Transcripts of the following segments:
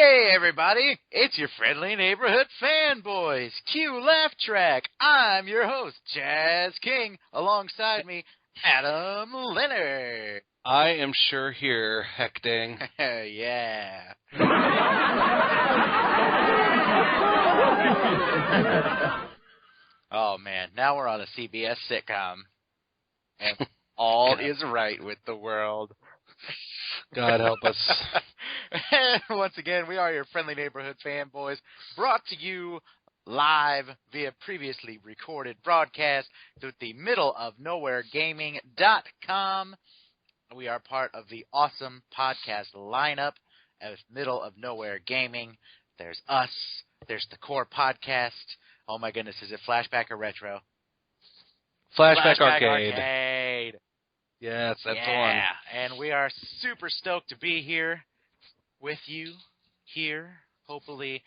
Hey everybody, it's your friendly neighborhood fanboys. Cue laugh track. I'm your host, Jazz King. Alongside me, Adam Leonard. I am sure here, heck dang. Yeah. Oh man, now we're on a CBS sitcom. And all is right with the world. God help us. Once again, we are your friendly neighborhood fanboys, brought to you live via previously recorded broadcast through the middle of nowhere gaming.com. We are part of the awesome podcast lineup of Middle of Nowhere Gaming. There's us. There's the core podcast. Oh my goodness, is it Flashback or Retro? Flashback Arcade. Yes, that's the one. Yeah, and we are super stoked to be here with you here, hopefully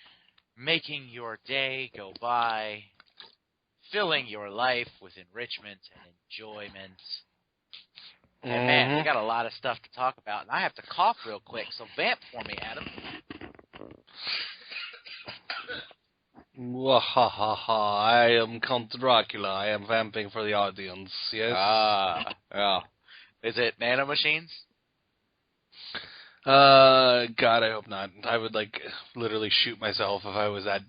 making your day go by, filling your life with enrichment and enjoyment. And man, we got a lot of stuff to talk about, and I have to cough real quick, so vamp for me, Adam. Wahahaha, I am Count Dracula. I am vamping for the audience, yes? Yeah. Is it nanomachines? God, I hope not. I would, literally shoot myself if I was that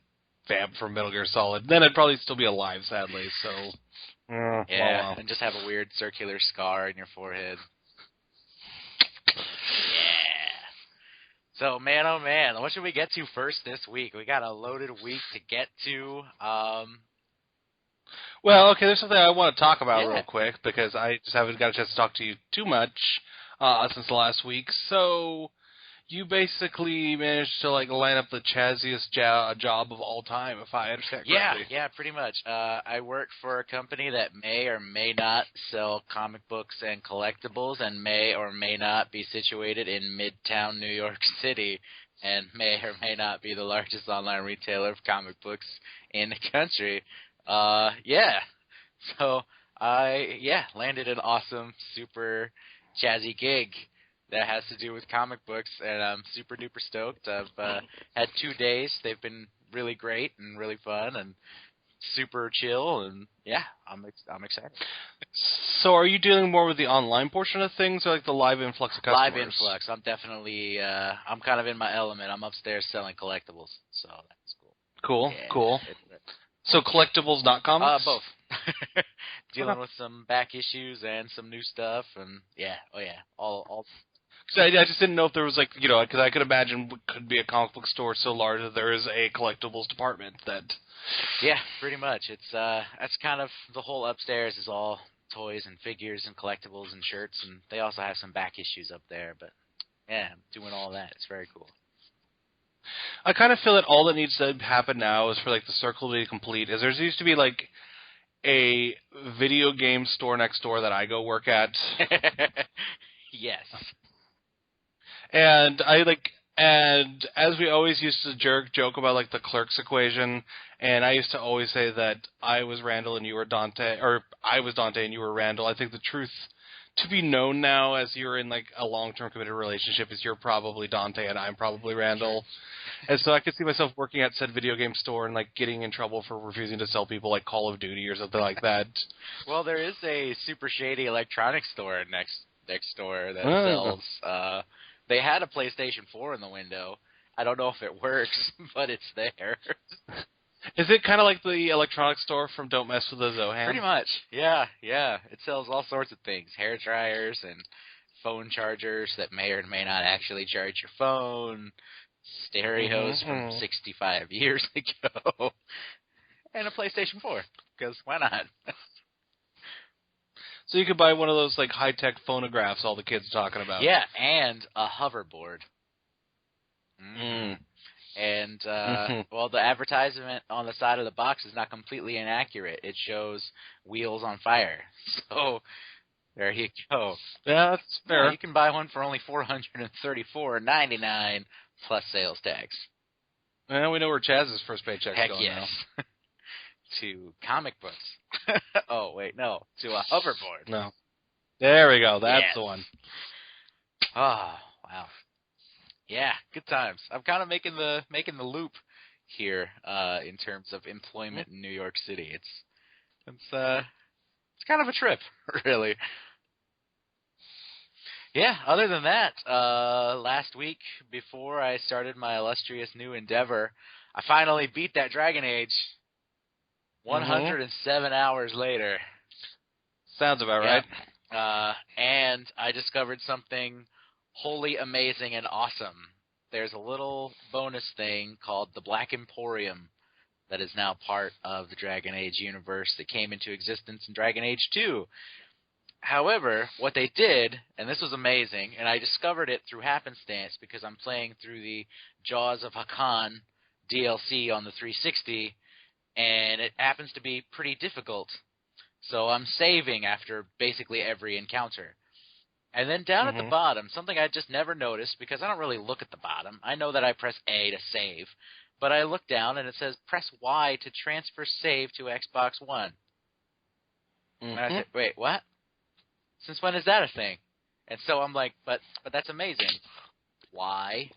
vamp from Metal Gear Solid. Then I'd probably still be alive, sadly, so... yeah, and just have a weird circular scar in your forehead. Yeah. So, man, oh man, what should we get to first this week? We got a loaded week to get to. Well, okay, there's something I want to talk about real quick, because I just haven't got a chance to talk to you too much since last week. So, you basically managed to, line up the chazziest job of all time, if I understand correctly. Yeah, pretty much. I work for a company that may or may not sell comic books and collectibles, and may or may not be situated in Midtown New York City, and may or may not be the largest online retailer of comic books in the country. So I landed an awesome, super jazzy gig that has to do with comic books, and I'm super duper stoked. I've had 2 days. They've been really great and really fun and super chill, and yeah, I'm excited. So are you dealing more with the online portion of things, or the live influx of customers? Live influx. I'm definitely, I'm kind of in my element. I'm upstairs selling collectibles, so that's cool. Cool. So collectibles, not comics? Both. Dealing with some back issues and some new stuff, and all. I just didn't know if there was because I could imagine what could be a comic book store so large that there is a collectibles department that. Yeah, pretty much. It's that's kind of the whole upstairs is all toys and figures and collectibles and shirts, and they also have some back issues up there. But yeah, I'm doing all that. It's very cool. I kind of feel that all that needs to happen now is for the circle to be complete. There used to be a video game store next door that I go work at. Yes. And and as we always used to joke about the Clerks equation, and I used to always say that I was Randall and you were Dante, or I was Dante and you were Randall. I think the truth to be known now, as you're in a long-term committed relationship, is you're probably Dante and I'm probably Randall. And so I could see myself working at said video game store and getting in trouble for refusing to sell people Call of Duty or something like that. Well, there is a super shady electronics store next door that sells. They had a PlayStation 4 in the window. I don't know if it works, but it's there. Is it kind of like the electronics store from Don't Mess with the Zohan? Pretty much, yeah. It sells all sorts of things, hair dryers and phone chargers that may or may not actually charge your phone, stereos from 65 years ago, and a PlayStation 4, because why not? So you could buy one of those high-tech phonographs all the kids are talking about. Yeah, and a hoverboard. And, well, the advertisement on the side of the box is not completely inaccurate. It shows wheels on fire. So, there you go. Yeah, that's fair. You can buy one for only $434.99 plus sales tax. Well, we know where Chaz's first paycheck's going now. To comic books. Oh, wait, no. To a hoverboard. No. There we go. That's the one. Oh, wow. Yeah, good times. I'm kind of making the loop here in terms of employment in New York City. It's kind of a trip, really. Yeah, other than that, last week before I started my illustrious new endeavor, I finally beat that Dragon Age 107 hours later. Sounds about Yeah. right. And I discovered something wholly amazing and awesome. There's a little bonus thing called the Black Emporium that is now part of the Dragon Age universe that came into existence in Dragon Age 2. However, what they did, and this was amazing, and I discovered it through happenstance because I'm playing through the Jaws of Hakan DLC on the 360, and it happens to be pretty difficult. So I'm saving after basically every encounter. And then down at the bottom, something I just never noticed because I don't really look at the bottom. I know that I press A to save. But I look down and it says press Y to transfer save to Xbox One. And I said, wait, what? Since when is that a thing? And so I'm like, but that's amazing. Why?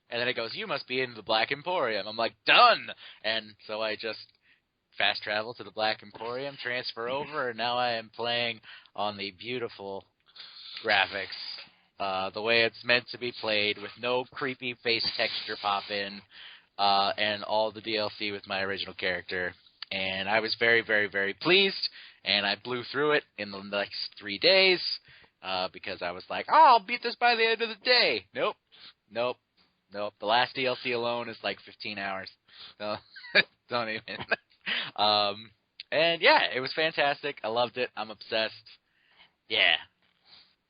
And then it goes, you must be in the Black Emporium. I'm like, done! And so I just fast travel to the Black Emporium, transfer over, and now I am playing on the beautiful graphics, the way it's meant to be played, with no creepy face texture pop-in, and all the DLC with my original character. And I was very, very, very pleased, and I blew through it in the next 3 days, because I was like, oh, I'll beat this by the end of the day. Nope. The last DLC alone is like 15 hours. No, don't even. And yeah, it was fantastic. I loved it. I'm obsessed. Yeah.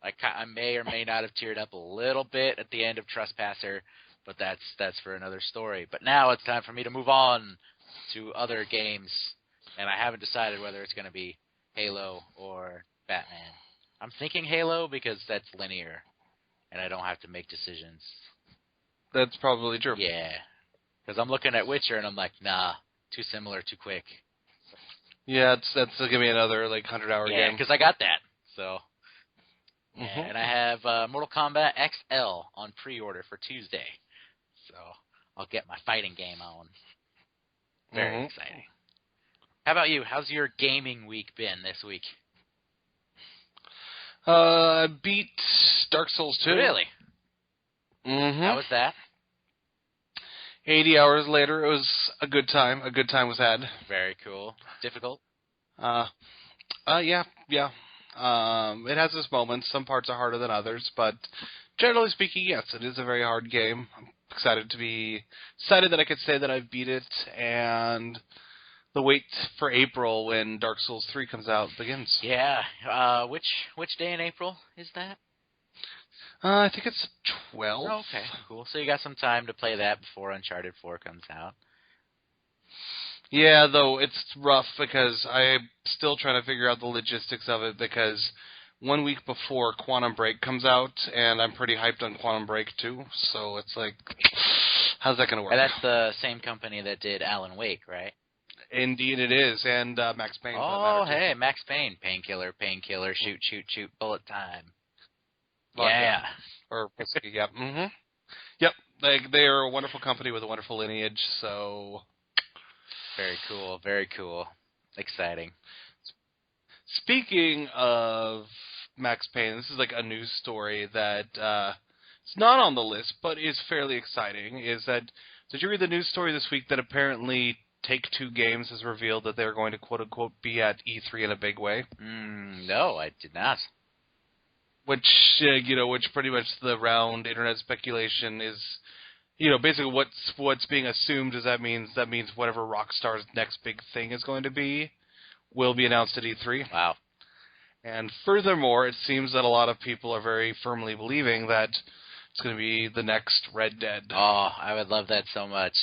I may or may not have teared up a little bit at the end of Trespasser, but that's for another story. But now it's time for me to move on to other games, and I haven't decided whether it's going to be Halo or Batman. I'm thinking Halo because that's linear, and I don't have to make decisions. That's probably true. Yeah, because I'm looking at Witcher, and I'm like, nah, too similar, too quick. Yeah, that's going to be another, 100-hour game. Yeah, because I got that, so... Yeah, and I have Mortal Kombat XL on pre-order for Tuesday. So I'll get my fighting game on. Very exciting. How about you? How's your gaming week been this week? I beat Dark Souls 2. Really? How was that? 80 hours later, it was a good time. A good time was had. Very cool. Difficult? Yeah. It has its moments. Some parts are harder than others, but generally speaking, yes, it is a very hard game. I'm excited that I could say that I've beat it, and the wait for April when Dark Souls 3 comes out begins. Yeah. Which day in April is that? I think it's 12. Oh, okay, cool. So you got some time to play that before Uncharted 4 comes out. Yeah, though it's rough because I'm still trying to figure out the logistics of it, because 1 week before Quantum Break comes out, and I'm pretty hyped on Quantum Break too, so it's like, how's that going to work? And that's the same company that did Alan Wake, right? Indeed it is, and Max Payne. Oh, hey, Max Payne. Painkiller, shoot, bullet time. Yeah. Or, yeah, Yep, they are a wonderful company with a wonderful lineage, so... Very cool. Exciting. Speaking of Max Payne, this is like a news story that it's not on the list, but is fairly exciting. Did you read the news story this week that apparently Take-Two Games has revealed that they're going to quote-unquote be at E3 in a big way? No, I did not. Which pretty much the round internet speculation is... basically what's being assumed is that means whatever Rockstar's next big thing is going to be will be announced at E3. Wow. And furthermore, it seems that a lot of people are very firmly believing that it's going to be the next Red Dead. Oh, I would love that so much.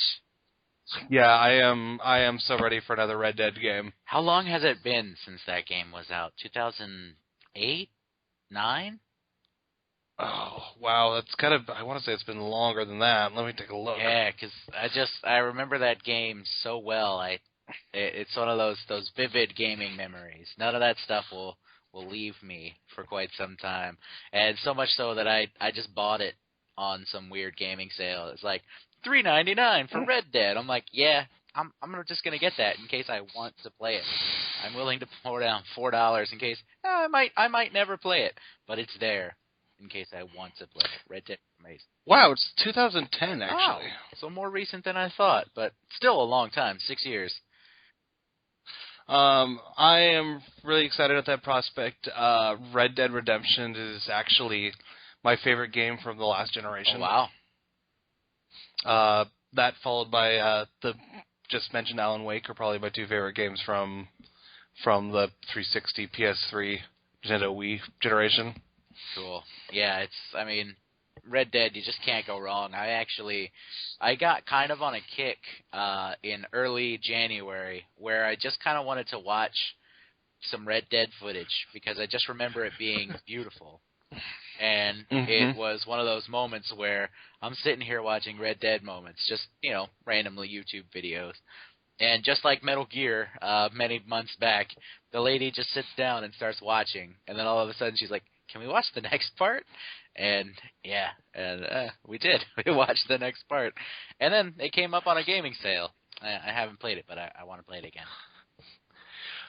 Yeah, I am so ready for another Red Dead game. How long has it been since that game was out? 2008? 9? Oh, wow, that's kind of, I want to say it's been longer than that. Let me take a look. Yeah, because I remember that game so well. It's one of those vivid gaming memories. None of that stuff will leave me for quite some time. And so much so that I just bought it on some weird gaming sale. It's like $3.99 for Red Dead. I'm like, yeah, I'm just gonna get that in case I want to play it. I'm willing to pour down $4 in case I might never play it, but it's there in case I want to play it. Red Dead Redemption. Wow, it's 2010 actually. Wow, so more recent than I thought, but still a long time, 6 years. I am really excited at that prospect. Red Dead Redemption is actually my favorite game from the last generation. Oh, wow. That followed by the just mentioned Alan Wake are probably my two favorite games from the 360, PS3, Nintendo Wii generation. Cool. Yeah, Red Dead, you just can't go wrong. I got kind of on a kick in early January where I just kind of wanted to watch some Red Dead footage because I just remember it being beautiful. And it was one of those moments where I'm sitting here watching Red Dead moments, just, randomly YouTube videos. And just like Metal Gear many months back, the lady just sits down and starts watching. And then all of a sudden she's like, can we watch the next part? And, we did. We watched the next part. And then it came up on a gaming sale. I haven't played it, but I want to play it again.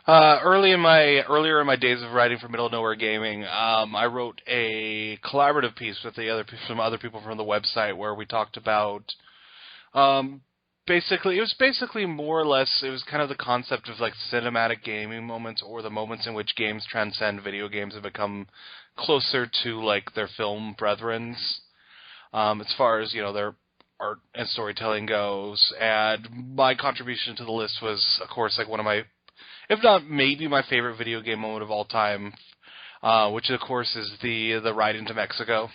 Earlier in my days of writing for Middle of Nowhere Gaming, I wrote a collaborative piece with some other people from the website where we talked about it was basically more or less, it was kind of the concept of like cinematic gaming moments or the moments in which games transcend video games and become closer to like their film brethrens, as far as, their art and storytelling goes. And my contribution to the list was, of course, like one of my, if not maybe my favorite video game moment of all time, which of course is the ride into Mexico.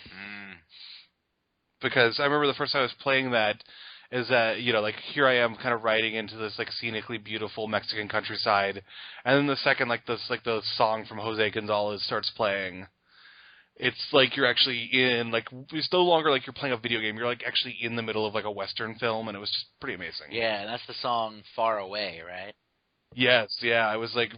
Because I remember the first time I was playing that, is that, like, here I am kind of riding into this, like, scenically beautiful Mexican countryside, and then the second, the song from Jose Gonzalez starts playing, it's like you're actually in, like, it's no longer like you're playing a video game, you're, like, actually in the middle of, like, a Western film, and it was just pretty amazing. Yeah, and that's the song Far Away, right? Yes, yeah, I was like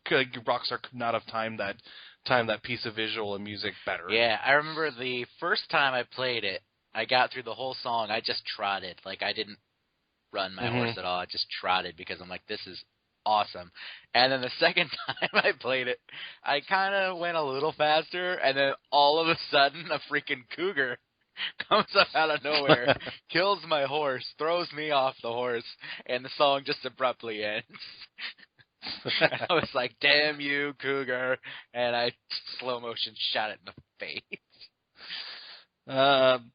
Rockstar could not have timed that piece of visual and music better. Yeah, I remember the first time I played it, I got through the whole song. I just trotted. Like, I didn't run my horse at all. I just trotted because I'm like, this is awesome. And then the second time I played it, I kind of went a little faster, and then all of a sudden, a freaking cougar comes up out of nowhere, kills my horse, throws me off the horse, and the song just abruptly ends. I was like, damn you, cougar, and I slow motion shot it in the face.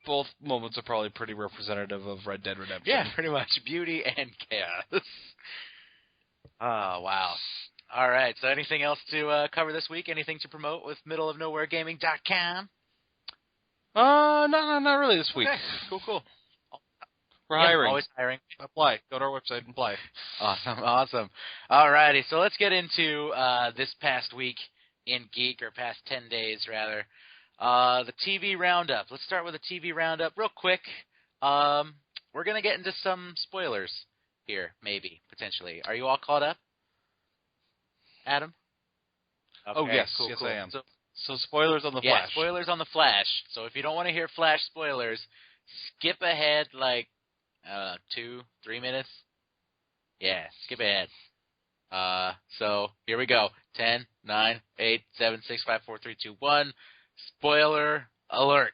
Both moments are probably pretty representative of Red Dead Redemption. Yeah, pretty much. Beauty and chaos. Oh, wow. All right, so anything else to cover this week? Anything to promote with middleofnowheregaming.com? No, not really this week. Okay, cool. We're hiring. Always hiring. Apply. Go to our website and apply. Awesome. All righty, so let's get into this past week in geek, or past 10 days, rather. The TV roundup. Let's start with the TV roundup real quick. We're going to get into some spoilers here, maybe, potentially. Are you all caught up? Adam? Okay, oh, yes. Cool. I am. So spoilers on the Flash. Yeah, spoilers on the Flash. So if you don't want to hear Flash spoilers, skip ahead 2-3 minutes. Yeah, skip ahead. So here we go. 10, 9, 8, 7, 6, 5, 4, 3, 2, 1. Spoiler alert.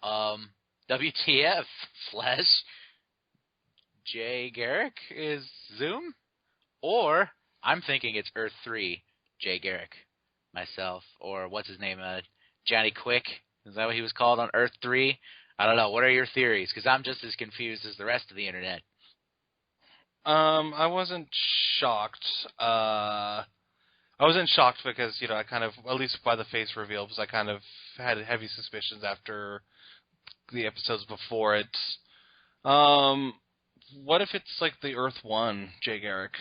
WTF, Flash? Jay Garrick is Zoom? Or, I'm thinking it's Earth 3, Jay Garrick, myself. Or, what's his name, Johnny Quick? Is that what he was called on Earth 3? I don't know. What are your theories? Because I'm just as confused as the rest of the internet. I wasn't shocked. I wasn't shocked because, I kind of, at least by the face reveal, because I kind of had heavy suspicions after the episodes before it. What if it's like the Earth 1, Jay Garrick?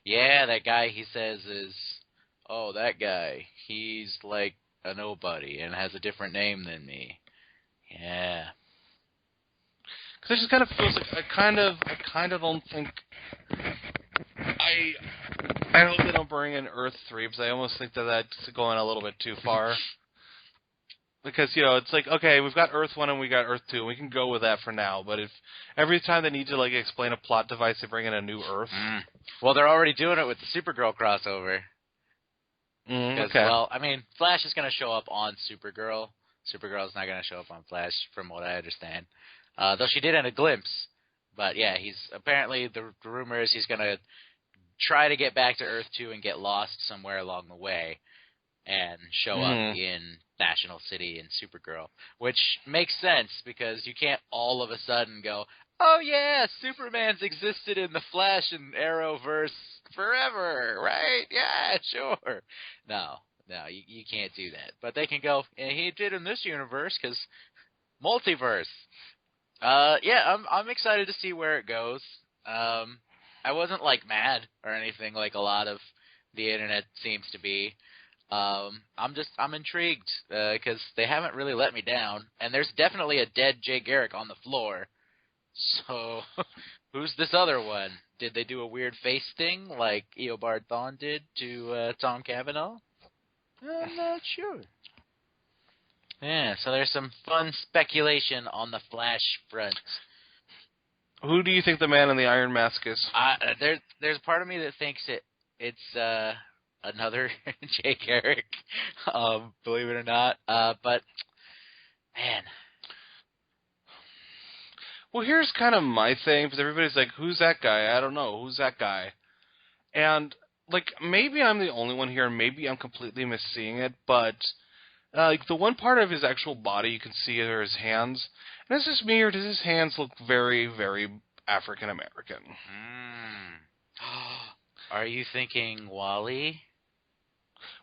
Yeah, that guy he says is, that guy, he's like a nobody and has a different name than me. Yeah. Because it just kind of feels like, I kind of don't think, I hope they don't bring in Earth 3, because I almost think that's going a little bit too far. Because, it's like, okay, we've got Earth 1 and we got Earth 2, and we can go with that for now. But if every time they need to, like, explain a plot device, they bring in a new Earth. Well, they're already doing it with the Supergirl crossover. Okay. Well, I mean, Flash is going to show up on Supergirl. Supergirl's not going to show up on Flash, from what I understand. Though she did in a glimpse. But, yeah, he's apparently, the rumor is he's going to try to get back to Earth 2 and get lost somewhere along the way and show up in National City in Supergirl, which makes sense because you can't all of a sudden go, oh yeah, Superman's existed in the Flash and Arrowverse forever, right? Yeah, sure. No, you can't do that. But they can go, he did in this universe because multiverse. Yeah, I'm excited to see where it goes. I wasn't like mad or anything like a lot of the internet seems to be. I'm intrigued because they haven't really let me down, and there's definitely a dead Jay Garrick on the floor. So, who's this other one? Did they do a weird face thing like Eobard Thawne did to Tom Cavanaugh? I'm not sure. Yeah, so there's some fun speculation on the Flash front. Who do you think the man in the Iron Mask is? There's part of me that thinks it's another Jay Garrick, believe it or not. But, man. Well, here's kind of my thing, because everybody's like, who's that guy? I don't know. Who's that guy? And, like, maybe I'm the only one here, and maybe I'm completely misseeing it, but, like, the one part of his actual body you can see are his hands. And is this me, or does his hands look very, very African-American? Are you thinking Wally?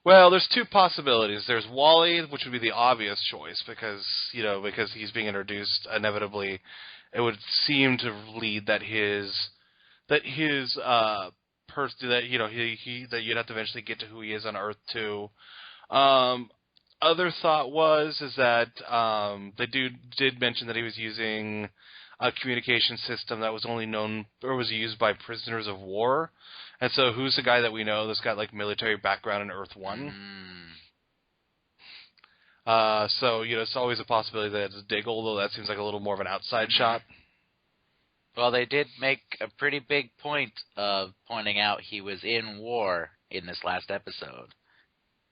Well, there's two possibilities. There's Wally, which would be the obvious choice, because he's being introduced inevitably. It would seem to lead that that you'd have to eventually get to who he is on Earth 2. Other thought is that the dude did mention that he was using a communication system that was only known or was used by prisoners of war. And so who's the guy that we know that's got like military background in Earth 1? So, it's always a possibility that it's Diggle, although that seems like a little more of an outside shot. Well, they did make a pretty big point of pointing out he was in war in this last episode.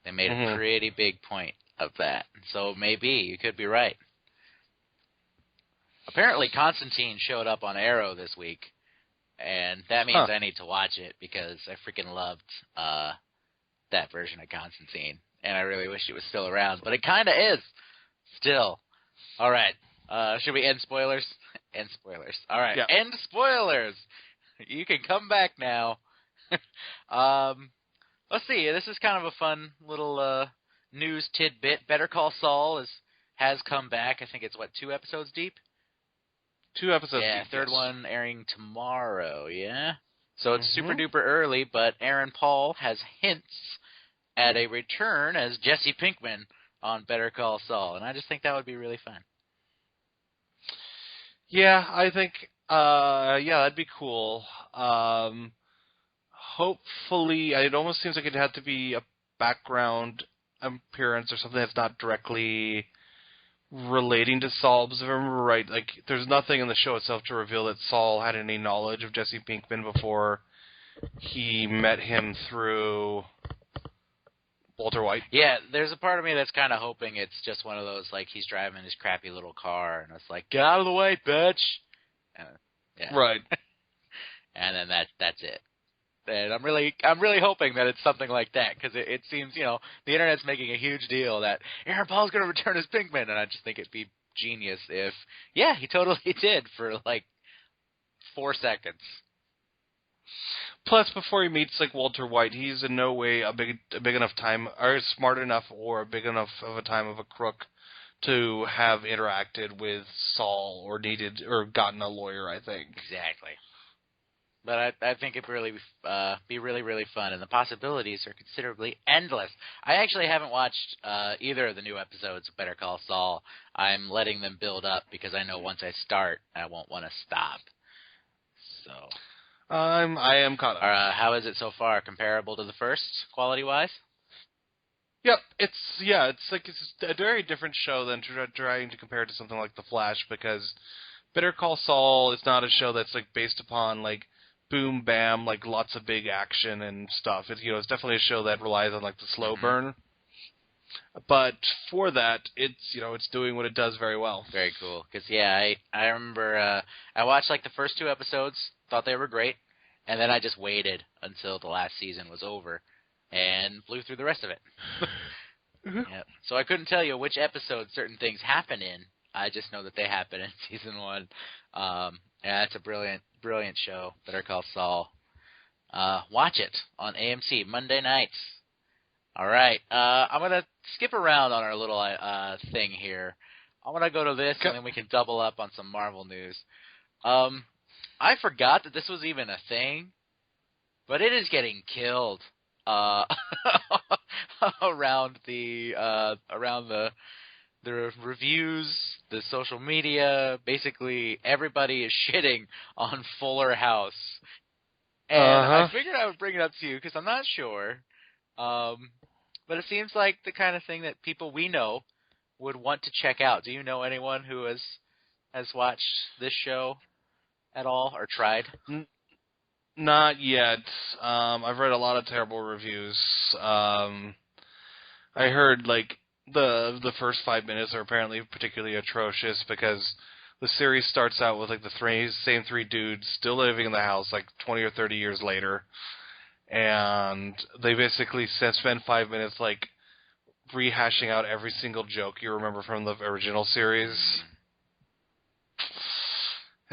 They made a pretty big point of that. So maybe, you could be right. Apparently Constantine showed up on Arrow this week, and that means I need to watch it because I freaking loved that version of Constantine, and I really wish it was still around, but it kind of is still. All right. Should we end spoilers? End spoilers. All right. Yeah. End spoilers. You can come back now. Let's see. This is kind of a fun little news tidbit. Better Call Saul has come back. I think it's, 2 episodes deep? 2 episodes deep. Yeah, third one airing tomorrow, yeah? So it's super duper early, but Aaron Paul has hints at a return as Jesse Pinkman on Better Call Saul, and I just think that would be really fun. Yeah, I think, that'd be cool. Hopefully, it almost seems like it'd have to be a background appearance or something that's not directly relating to Saul, because if I remember right, like, there's nothing in the show itself to reveal that Saul had any knowledge of Jesse Pinkman before he met him through Walter White. Yeah, there's a part of me that's kind of hoping it's just one of those, like, he's driving his crappy little car, and it's like, get out of the way, bitch! Yeah. Right. And then that's it. And I'm really hoping that it's something like that, because it seems, the internet's making a huge deal that Aaron Paul's going to return as Pinkman, and I just think it'd be genius if, yeah, he totally did for, 4 seconds. Plus, before he meets, Walter White, he's in no way a big enough time, or smart enough or big enough of a time of a crook to have interacted with Saul or needed, or gotten a lawyer, I think. Exactly. But I think it'd really be really, really fun, and the possibilities are considerably endless. I actually haven't watched either of the new episodes of Better Call Saul. I'm letting them build up because I know once I start, I won't want to stop. So, I am caught up. How is it so far? Comparable to the first, quality-wise? Yep, it's a very different show than trying to compare it to something like The Flash, because Better Call Saul is not a show that's like based upon like boom bam, like lots of big action and stuff. It's definitely a show that relies on like the slow burn. But for that, it's doing what it does very well. Very cool. Because I remember I watched like the first 2 episodes, thought they were great, and then I just waited until the last season was over and blew through the rest of it. Yep. So I couldn't tell you which episode certain things happen in. I just know that they happen in season 1. It's a brilliant, brilliant show, Better Call Saul. Watch it on AMC Monday nights. All right. I'm going to skip around on our little thing here. I'm going to go to this, and then we can double up on some Marvel news. I forgot that this was even a thing, but it is getting killed around the reviews, the social media. Basically, everybody is shitting on Fuller House. And I figured I would bring it up to you because I'm not sure. But it seems like the kind of thing that people we know would want to check out. Do you know anyone who has watched this show at all or tried? Not yet. I've read a lot of terrible reviews. I heard like the first 5 minutes are apparently particularly atrocious because the series starts out with like the same 3 dudes still living in the house like 20 or 30 years later, and they basically spend 5 minutes like rehashing out every single joke you remember from the original series.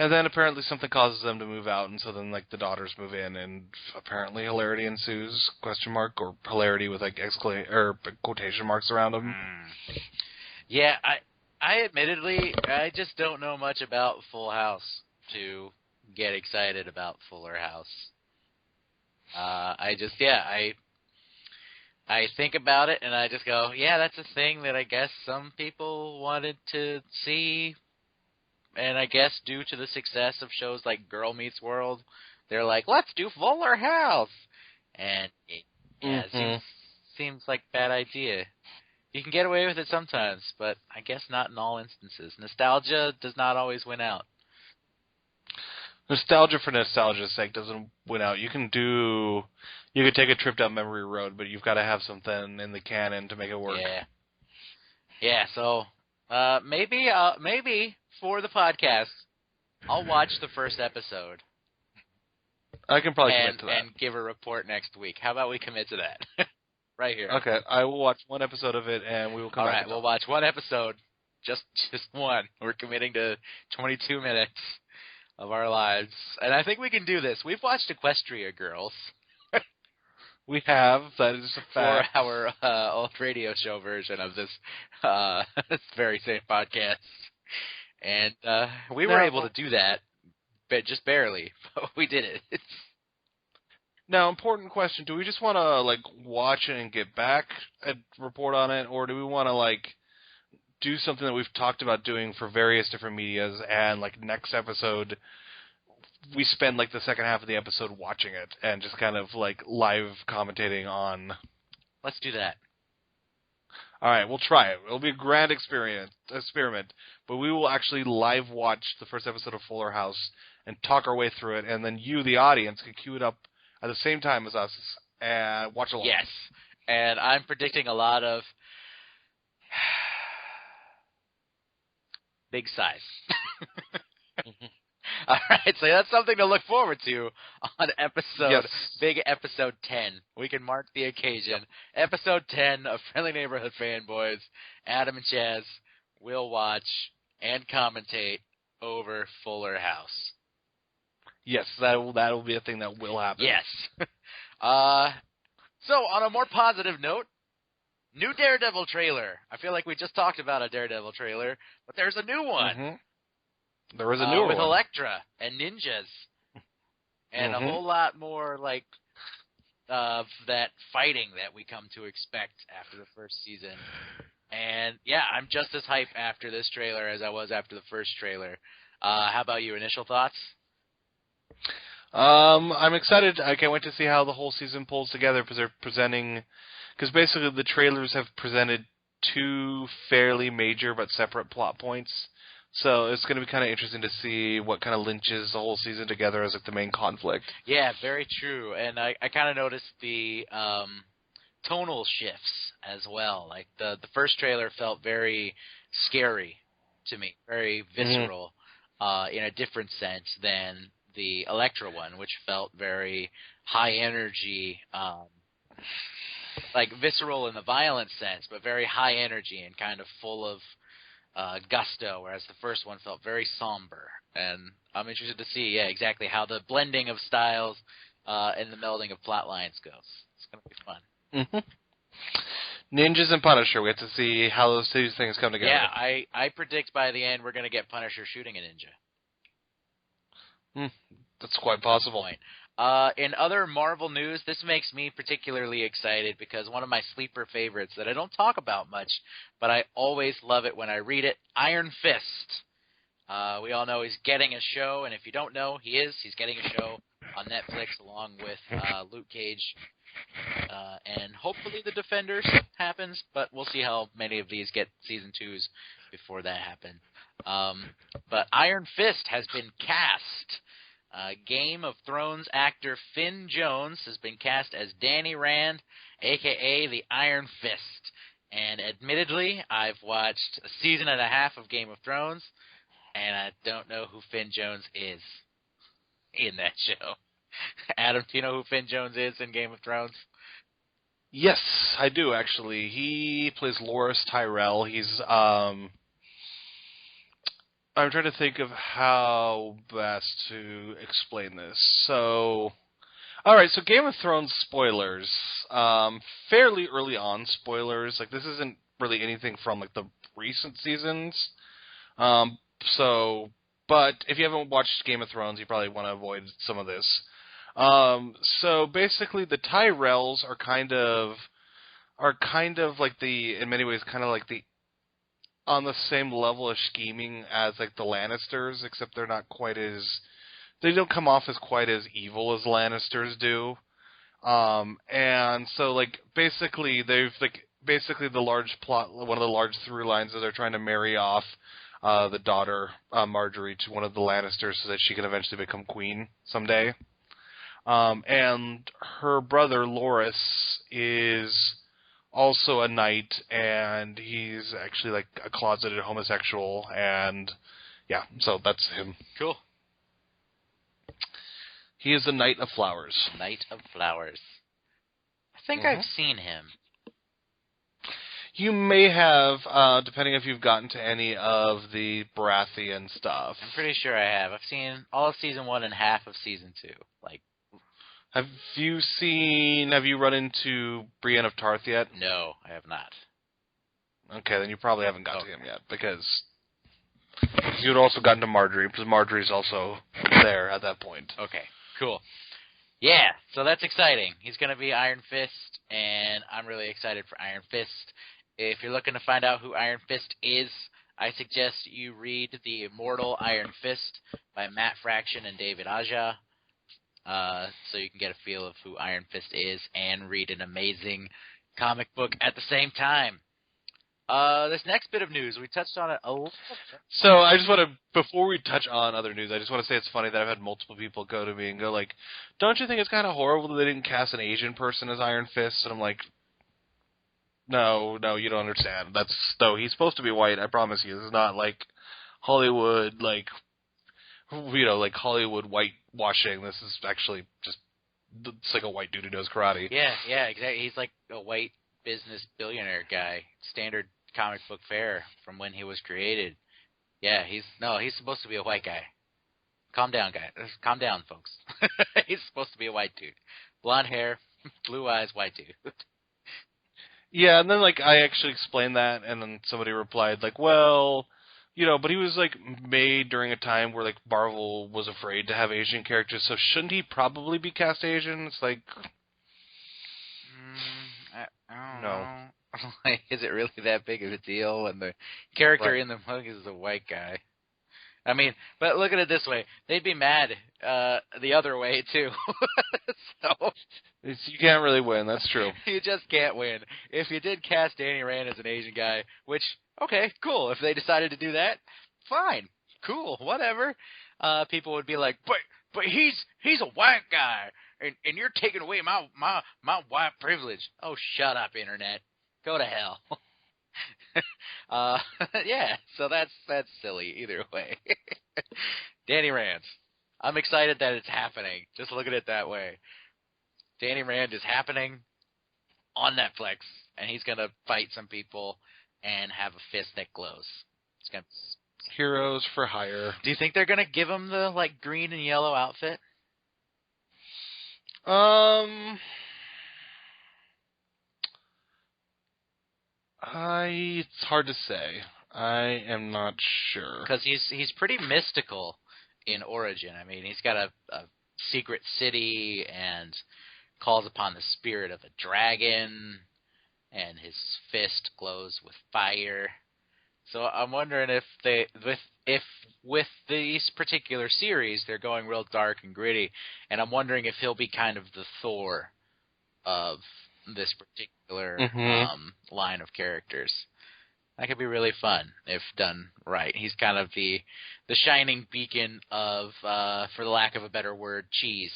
And then apparently something causes them to move out, and so then like the daughters move in, and apparently hilarity ensues? ? Or hilarity with like quotation marks around them. Yeah, I admittedly I just don't know much about Full House to get excited about Fuller House. I think about it and I just go, yeah, that's a thing that I guess some people wanted to see. And I guess due to the success of shows like Girl Meets World, they're like, let's do Fuller House. And it seems like a bad idea. You can get away with it sometimes, but I guess not in all instances. Nostalgia does not always win out. Nostalgia for nostalgia's sake doesn't win out. You could take a trip down memory road, but you've got to have something in the canon to make it work. Yeah. So maybe for the podcast, I'll watch the first episode. I can probably commit to that. And give a report next week. How about we commit to that? Right here. Okay, I will watch one episode of it, and we will come back. All right, we'll watch one episode. Just one. We're committing to 22 minutes of our lives. And I think we can do this. We've watched Equestria Girls. We have. That is a fact. For our old radio show version of this very same podcast. And we were able to do that, but just barely. But we did it. Now, important question. Do we just want to, watch it and get back and report on it, or do we want to, do something that we've talked about doing for various different medias, and, next episode, we spend, the second half of the episode watching it and just kind of, live commentating on... Let's do that. All right, we'll try it. It'll be a grand experiment, but we will actually live watch the first episode of Fuller House and talk our way through it, and then you, the audience, can cue it up at the same time as us and watch along. Yes, and I'm predicting a lot of big size. All right, so that's something to look forward to on big episode 10. We can mark the occasion. Yep. Episode 10 of Friendly Neighborhood Fanboys. Adam and Chaz will watch and commentate over Fuller House. Yes, that will be a thing that will happen. Yes. So, on a more positive note, new Daredevil trailer. I feel like we just talked about a Daredevil trailer, but there's a new one. Mm-hmm. There was a new one. With Elektra and ninjas. And a whole lot more, of that fighting that we come to expect after the first season. And, yeah, I'm just as hyped after this trailer as I was after the first trailer. How about you? Initial thoughts? I'm excited. I can't wait to see how the whole season pulls together because they're presenting because basically the trailers have presented two fairly major but separate plot points. So it's going to be kind of interesting to see what kind of lynches the whole season together as like the main conflict. Yeah, very true. And I kind of noticed the tonal shifts as well. Like the first trailer felt very scary to me, very visceral in a different sense than the Elektra one, which felt very high energy, like visceral in the violent sense, but very high energy and kind of full of gusto, whereas the first one felt very somber. And I'm interested to see, exactly how the blending of styles and the melding of plot lines goes. It's going to be fun. Ninjas and Punisher, we have to see how those two things come together. Yeah, I predict by the end we're going to get Punisher shooting a ninja. That's quite possible. In other Marvel news, this makes me particularly excited because one of my sleeper favorites that I don't talk about much, but I always love it when I read it, Iron Fist. We all know he's getting a show, and if you don't know, he's getting a show on Netflix along with Luke Cage, and hopefully The Defenders happens, but we'll see how many of these get season 2s before that happens. But Iron Fist has been cast. Game of Thrones actor Finn Jones has been cast as Danny Rand, a.k.a. the Iron Fist. And admittedly, I've watched a season and a half of Game of Thrones, and I don't know who Finn Jones is in that show. Adam, do you know who Finn Jones is in Game of Thrones? Yes, I do, actually. He plays Loras Tyrell. He's, I'm trying to think of how best to explain this. So, alright, so Game of Thrones spoilers. Fairly early on spoilers. Like, this isn't really anything from, like, the recent seasons. But if you haven't watched Game of Thrones, you probably want to avoid some of this. So basically the Tyrells are kind of like in many ways, kind of like on the same level of scheming as like the Lannisters, except they don't come off as quite as evil as Lannisters do. And so like basically the large plot, one of the large through lines is they're trying to marry off the daughter, Marjorie, to one of the Lannisters so that she can eventually become queen someday. And her brother, Loras, is also a knight, and he's actually like a closeted homosexual, and yeah, so that's him. Cool. He is the Knight of Flowers. Knight of Flowers. I think I've seen him. You may have, depending if you've gotten to any of the Baratheon stuff. I'm pretty sure I have. I've seen all of Season 1 and half of Season 2. Have you run into Brienne of Tarth yet? No, I have not. Okay, then you probably haven't got to him yet, because you had also gotten to Marjorie, because Marjorie's also there at that point. Okay, cool. Yeah, so that's exciting. He's going to be Iron Fist, and I'm really excited for Iron Fist. If you're looking to find out who Iron Fist is, I suggest you read The Immortal Iron Fist by Matt Fraction and David Aja. So you can get a feel of who Iron Fist is and read an amazing comic book at the same time. This next bit of news, we touched on it a little bit. So I just want to, before we touch on other news, I just want to say it's funny that I've had multiple people go to me and go like, don't you think it's kind of horrible that they didn't cast an Asian person as Iron Fist? And I'm like, no, you don't understand. He's supposed to be white, I promise you. This is not like Hollywood, like Hollywood whitewashing. This is actually just, it's like a white dude who knows karate. Yeah, exactly. He's like a white business billionaire guy. Standard comic book fare from when he was created. Yeah, he's supposed to be a white guy. Calm down, guys. Calm down, folks. He's supposed to be a white dude. Blonde hair, blue eyes, white dude. Yeah, and then like I actually explained that, and then somebody replied like, well, but he was, like, made during a time where, like, Marvel was afraid to have Asian characters, so shouldn't he probably be cast Asian? It's like... I don't know. Is it really that big of a deal when the character in the book is a white guy? I mean, but look at it this way. They'd be mad the other way, too. So You can't really win. That's true. you just can't win. If you did cast Danny Rand as an Asian guy, which, okay, cool. If they decided to do that, fine. Cool. Whatever. People would be like, but he's a white guy, and you're taking away my white privilege. Oh, shut up, Internet. Go to hell. Yeah, so that's silly either way. Danny Rand. I'm excited that it's happening. Just look at it that way. Danny Rand is happening on Netflix, and he's going to fight some people and have a fist that glows. It's gonna... Heroes for hire. Do you think they're going to give him the green and yellow outfit? It's hard to say. I am not sure. Because he's pretty mystical in origin. I mean, he's got a secret city and calls upon the spirit of a dragon, and his fist glows with fire. So I'm wondering if with these particular series, they're going real dark and gritty, and I'm wondering if he'll be kind of the Thor of this particular line of characters. That could be really fun if done right. He's kind of the shining beacon of, for the lack of a better word, cheese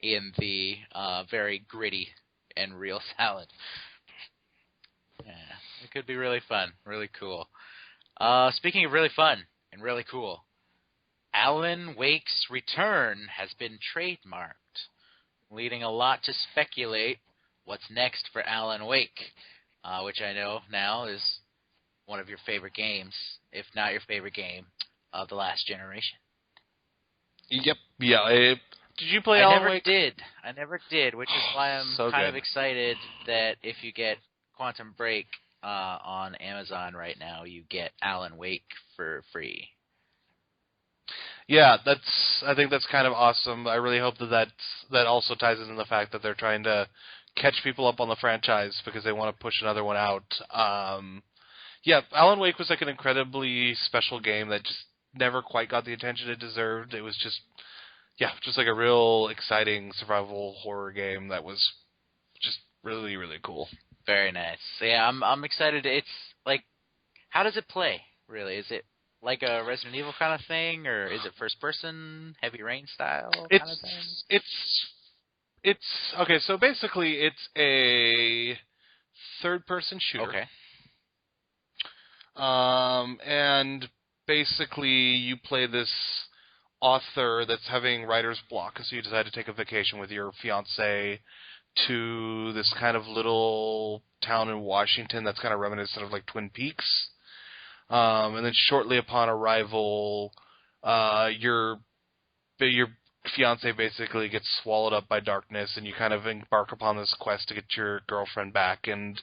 in the very gritty and real salad. Yeah, it could be really fun, really cool. Speaking of really fun and really cool, Alan Wake's return has been trademarked, leading a lot to speculate what's next for Alan Wake, which I know now is one of your favorite games, if not your favorite game, of the last generation. Yep. Yeah. Did you play Alan Wake? I never did, which is why I'm kind of excited that if you get Quantum Break on Amazon right now, you get Alan Wake for free. Yeah, I think that's kind of awesome. I really hope that also ties into the fact that they're trying to catch people up on the franchise because they want to push another one out. Yeah, Alan Wake was an incredibly special game that just never quite got the attention it deserved. It was just a real exciting survival horror game that was just really, really cool. Very nice. Yeah, I'm excited. It's how does it play, really? Is it like a Resident Evil kind of thing, or is it first person, Heavy Rain style kind of thing? It's okay, so basically it's a third-person shooter. Okay. And basically you play this author that's having writer's block, so you decide to take a vacation with your fiancé to this kind of little town in Washington that's kind of reminiscent of Twin Peaks. And then shortly upon arrival, your fiance basically gets swallowed up by darkness, and you kind of embark upon this quest to get your girlfriend back. And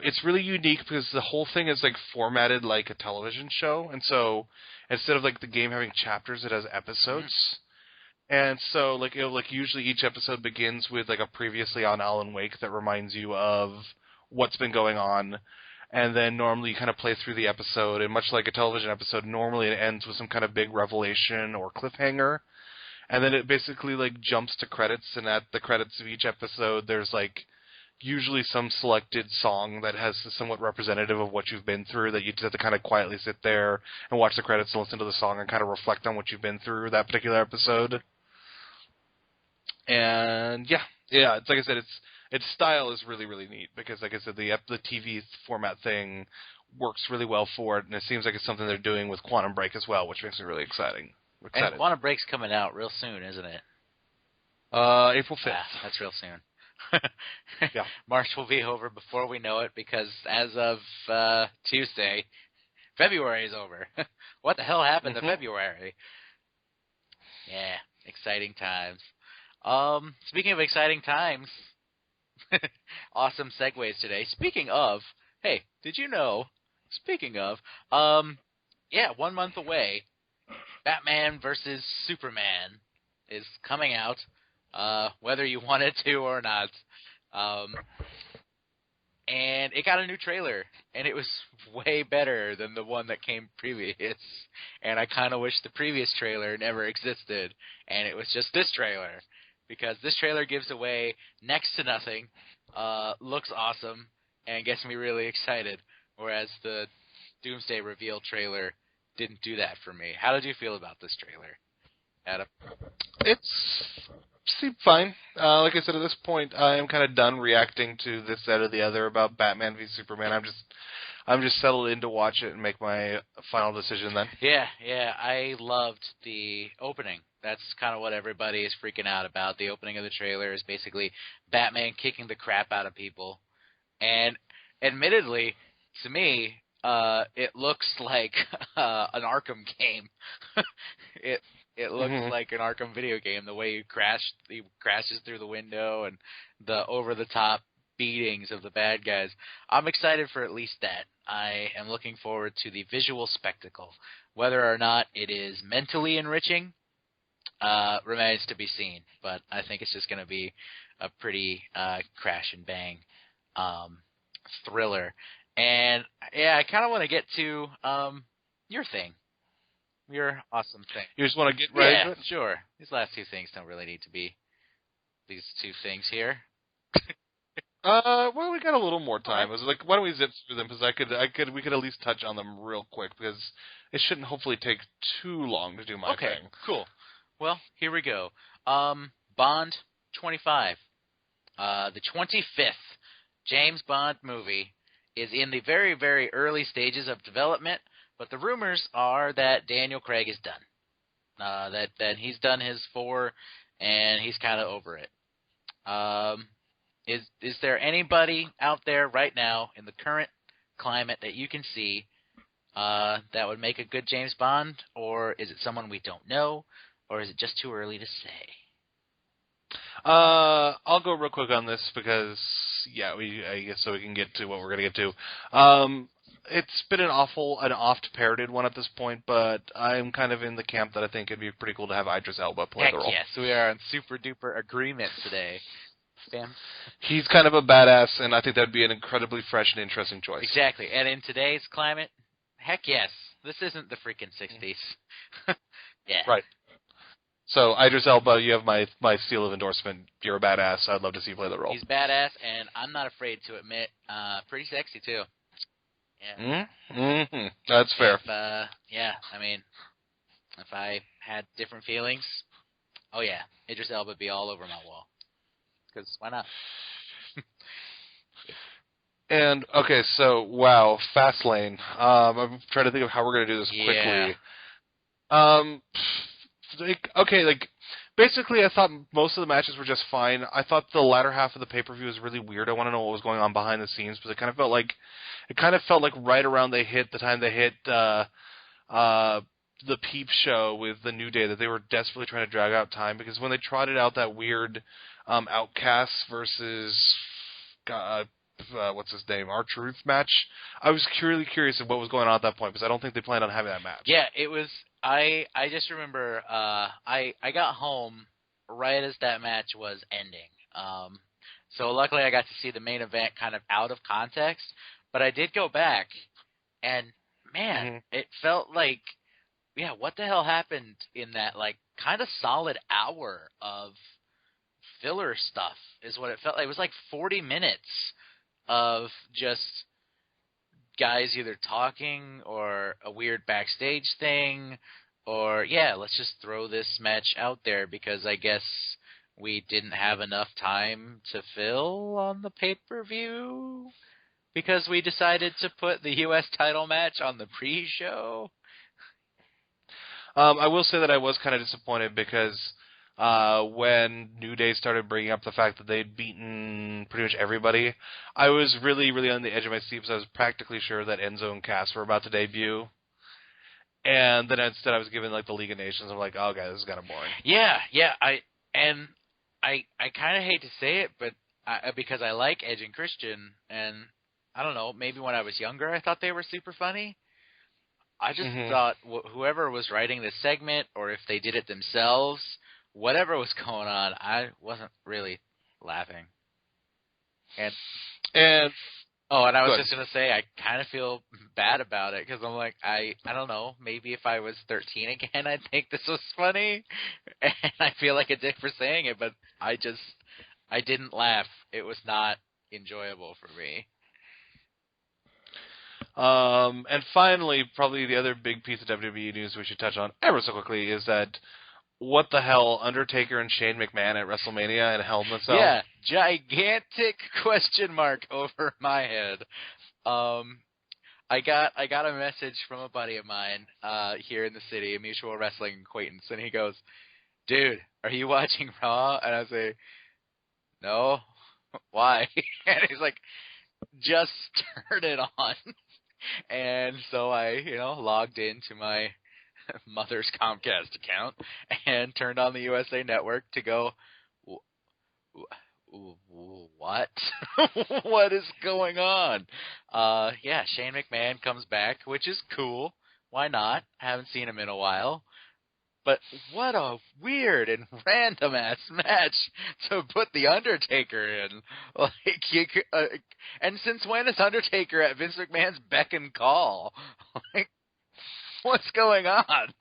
it's really unique because the whole thing is formatted like a television show, and so instead of the game having chapters, it has episodes. Mm-hmm. And so usually each episode begins with a previously on Alan Wake that reminds you of what's been going on. And then normally you kind of play through the episode, and much like a television episode, normally it ends with some kind of big revelation or cliffhanger. And then it basically jumps to credits, and at the credits of each episode there's usually some selected song that has somewhat representative of what you've been through, that you just have to kind of quietly sit there and watch the credits and listen to the song and kind of reflect on what you've been through that particular episode. And yeah, it's like I said, its style is really, really neat because, like I said, the TV format thing works really well for it, and it seems like it's something they're doing with Quantum Break as well, which makes me really excited. And Quantum Break's coming out real soon, isn't it? April 5th. That's real soon. Yeah. March will be over before we know it because as of Tuesday, February is over. What the hell happened to February? Yeah, exciting times. Speaking of exciting times, awesome segues today. Speaking of, hey, did you know, speaking of, 1 month away, Batman vs. Superman is coming out, whether you wanted to or not. and it got a new trailer, and it was way better than the one that came previous. And I kind of wish the previous trailer never existed, and it was just this trailer, because this trailer gives away next to nothing, looks awesome, and gets me really excited, whereas the Doomsday reveal trailer didn't do that for me. How did you feel about this trailer, Adam? It's seemed fine. Like I said, at this point, I am kind of done reacting to this, that, or the other about Batman v Superman. I'm just settled in to watch it and make my final decision then. Yeah, I loved the opening. That's kind of what everybody is freaking out about. The opening of the trailer is basically Batman kicking the crap out of people. And admittedly, to me, it looks like an Arkham game. It looks like an Arkham video game. The way he crashes through the window and the over-the-top beatings of the bad guys. I'm excited for at least that. I am looking forward to the visual spectacle. Whether or not it is mentally enriching remains to be seen. But I think it's just going to be a pretty crash and bang thriller. And yeah, I kind of want to get to your thing. Your awesome thing. You just want to get right into it? Sure. These last two things don't really need to be these two things here. Well, we got a little more time. I was like, why don't we zip through them? Because we could at least touch on them real quick, because it shouldn't hopefully take too long to do my thing. Cool. Well, here we go. Bond 25. The 25th James Bond movie is in the very, very early stages of development, but the rumors are that Daniel Craig is done. That he's done his 4, and he's kind of over it. Is there anybody out there right now in the current climate that you can see that would make a good James Bond, or is it someone we don't know, or is it just too early to say? I'll go real quick on this because, I guess so we can get to what we're going to get to. It's been an oft-parroted one at this point, but I'm kind of in the camp that I think it'd be pretty cool to have Idris Elba play the role. Yes, we are in super-duper agreement today. Bam. He's kind of a badass, and I think that'd be an incredibly fresh and interesting choice. Exactly, and in today's climate, heck yes. This isn't the freaking 60s. Yeah. Right. So, Idris Elba, you have my seal of endorsement. You're a badass. I'd love to see you play the role. He's badass, and I'm not afraid to admit, pretty sexy, too. Yeah. Mm-hmm. That's fair. I mean, if I had different feelings, oh yeah, Idris Elba would be all over my wall. Because why not? And, okay, so, wow, Fastlane. I'm trying to think of how we're going to do this quickly. Basically, I thought most of the matches were just fine. I thought the latter half of the pay-per-view was really weird. I want to know what was going on behind the scenes, because it kind of felt like right around the time they hit the Peep Show with the New Day, that they were desperately trying to drag out time, because when they trotted out that weird Outcasts versus what's his name, R-Truth match, I was really curious of what was going on at that point, because I don't think they planned on having that match. Yeah, it was. I just remember I got home right as that match was ending. So luckily I got to see the main event kind of out of context, but I did go back, and man, it felt like, what the hell happened in that like kind of solid hour of filler stuff is what it felt like. It was like 40 minutes of just guys either talking or a weird backstage thing, or let's just throw this match out there because I guess we didn't have enough time to fill on the pay-per-view because we decided to put the U.S. title match on the pre-show. I will say that I was kind of disappointed because when New Day started bringing up the fact that they'd beaten pretty much everybody, I was really, really on the edge of my seat because I was practically sure that Enzo and Cass were about to debut. And then instead I was given like the League of Nations. I'm like, oh, God, this is kind of boring. Yeah. I kind of hate to say it, but because I like Edge and Christian, and I don't know, maybe when I was younger I thought they were super funny. I just thought whoever was writing this segment, or if they did it themselves, whatever was going on, I wasn't really laughing. And Oh, and I was Good. just going to say, I kind of feel bad about it because I'm like, I don't know, maybe if I was 13 again, I'd think this was funny. And I feel like a dick for saying it, but I didn't laugh. It was not enjoyable for me. And finally, probably the other big piece of WWE news we should touch on ever so quickly is that what the hell, Undertaker and Shane McMahon at WrestleMania and Hell in a Cell? Yeah, gigantic question mark over my head. I got a message from a buddy of mine here in the city, a mutual wrestling acquaintance, and he goes, "Dude, are you watching Raw?" And I say, "No, why?" And he's like, "Just turn it on." And so I, logged into my mother's Comcast account and turned on the USA Network to go, what? What is going on? Yeah, Shane McMahon comes back, which is cool. Why not? Haven't seen him in a while. But what a weird and random ass match to put the Undertaker in. And since when is Undertaker at Vince McMahon's beck and call? Like, what's going on?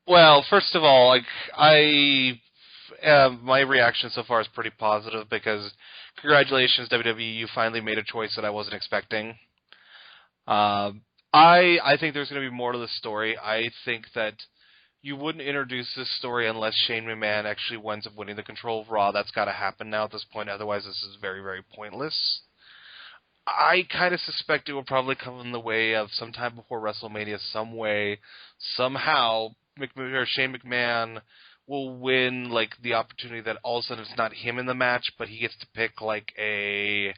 Well, first of all, my reaction so far is pretty positive because congratulations, WWE, you finally made a choice that I wasn't expecting. I think there's going to be more to the story. I think that you wouldn't introduce this story unless Shane McMahon actually winds up winning the control of Raw. That's got to happen now at this point. Otherwise, this is very, very pointless. I kind of suspect it will probably come in the way of sometime before WrestleMania, some way, somehow, Shane McMahon will win the opportunity that all of a sudden it's not him in the match, but he gets to pick he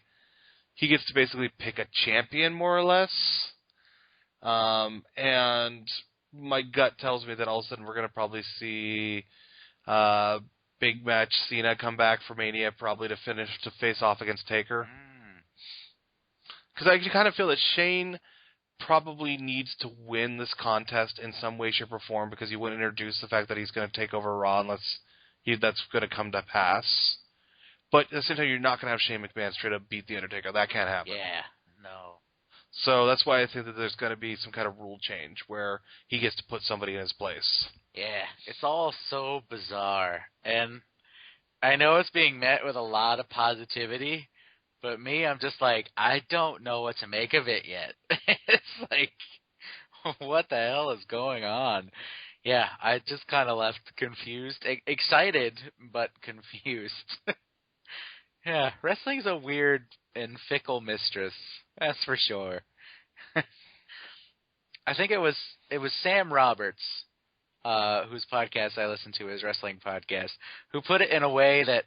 gets to basically pick a champion more or less. And my gut tells me that all of a sudden we're going to probably see big match Cena come back for Mania, probably to face off against Taker. Because I kind of feel that Shane probably needs to win this contest in some way, shape, or form because he wouldn't introduce the fact that he's going to take over Raw unless that's going to come to pass. But at the same time, you're not going to have Shane McMahon straight up beat The Undertaker. That can't happen. Yeah, no. So that's why I think that there's going to be some kind of rule change where he gets to put somebody in his place. Yeah, it's all so bizarre. And I know it's being met with a lot of positivity, but me, I'm just like, I don't know what to make of it yet. It's like, what the hell is going on? Yeah, I just kind of left confused, excited, but confused. Yeah, wrestling's a weird and fickle mistress, that's for sure. I think it was Sam Roberts, whose podcast I listen to, his wrestling podcast, who put it in a way that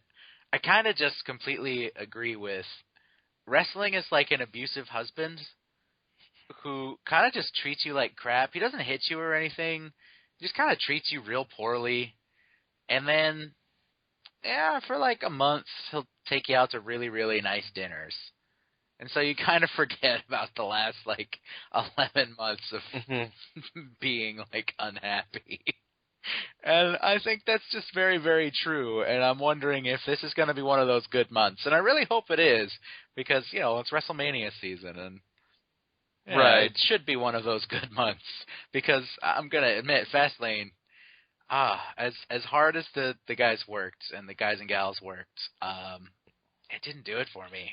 I kind of just completely agree with. Wrestling is like an abusive husband who kind of just treats you like crap. He doesn't hit you or anything. He just kind of treats you real poorly. And then, yeah, for like a month, he'll take you out to really, really nice dinners. And so you kind of forget about the last, 11 months of being, unhappy. And I think that's just very, very true. And I'm wondering if this is going to be one of those good months. And I really hope it is because, it's WrestleMania season. And right. It should be one of those good months. Because I'm going to admit, Fastlane, as hard as the guys worked and the guys and gals worked, it didn't do it for me.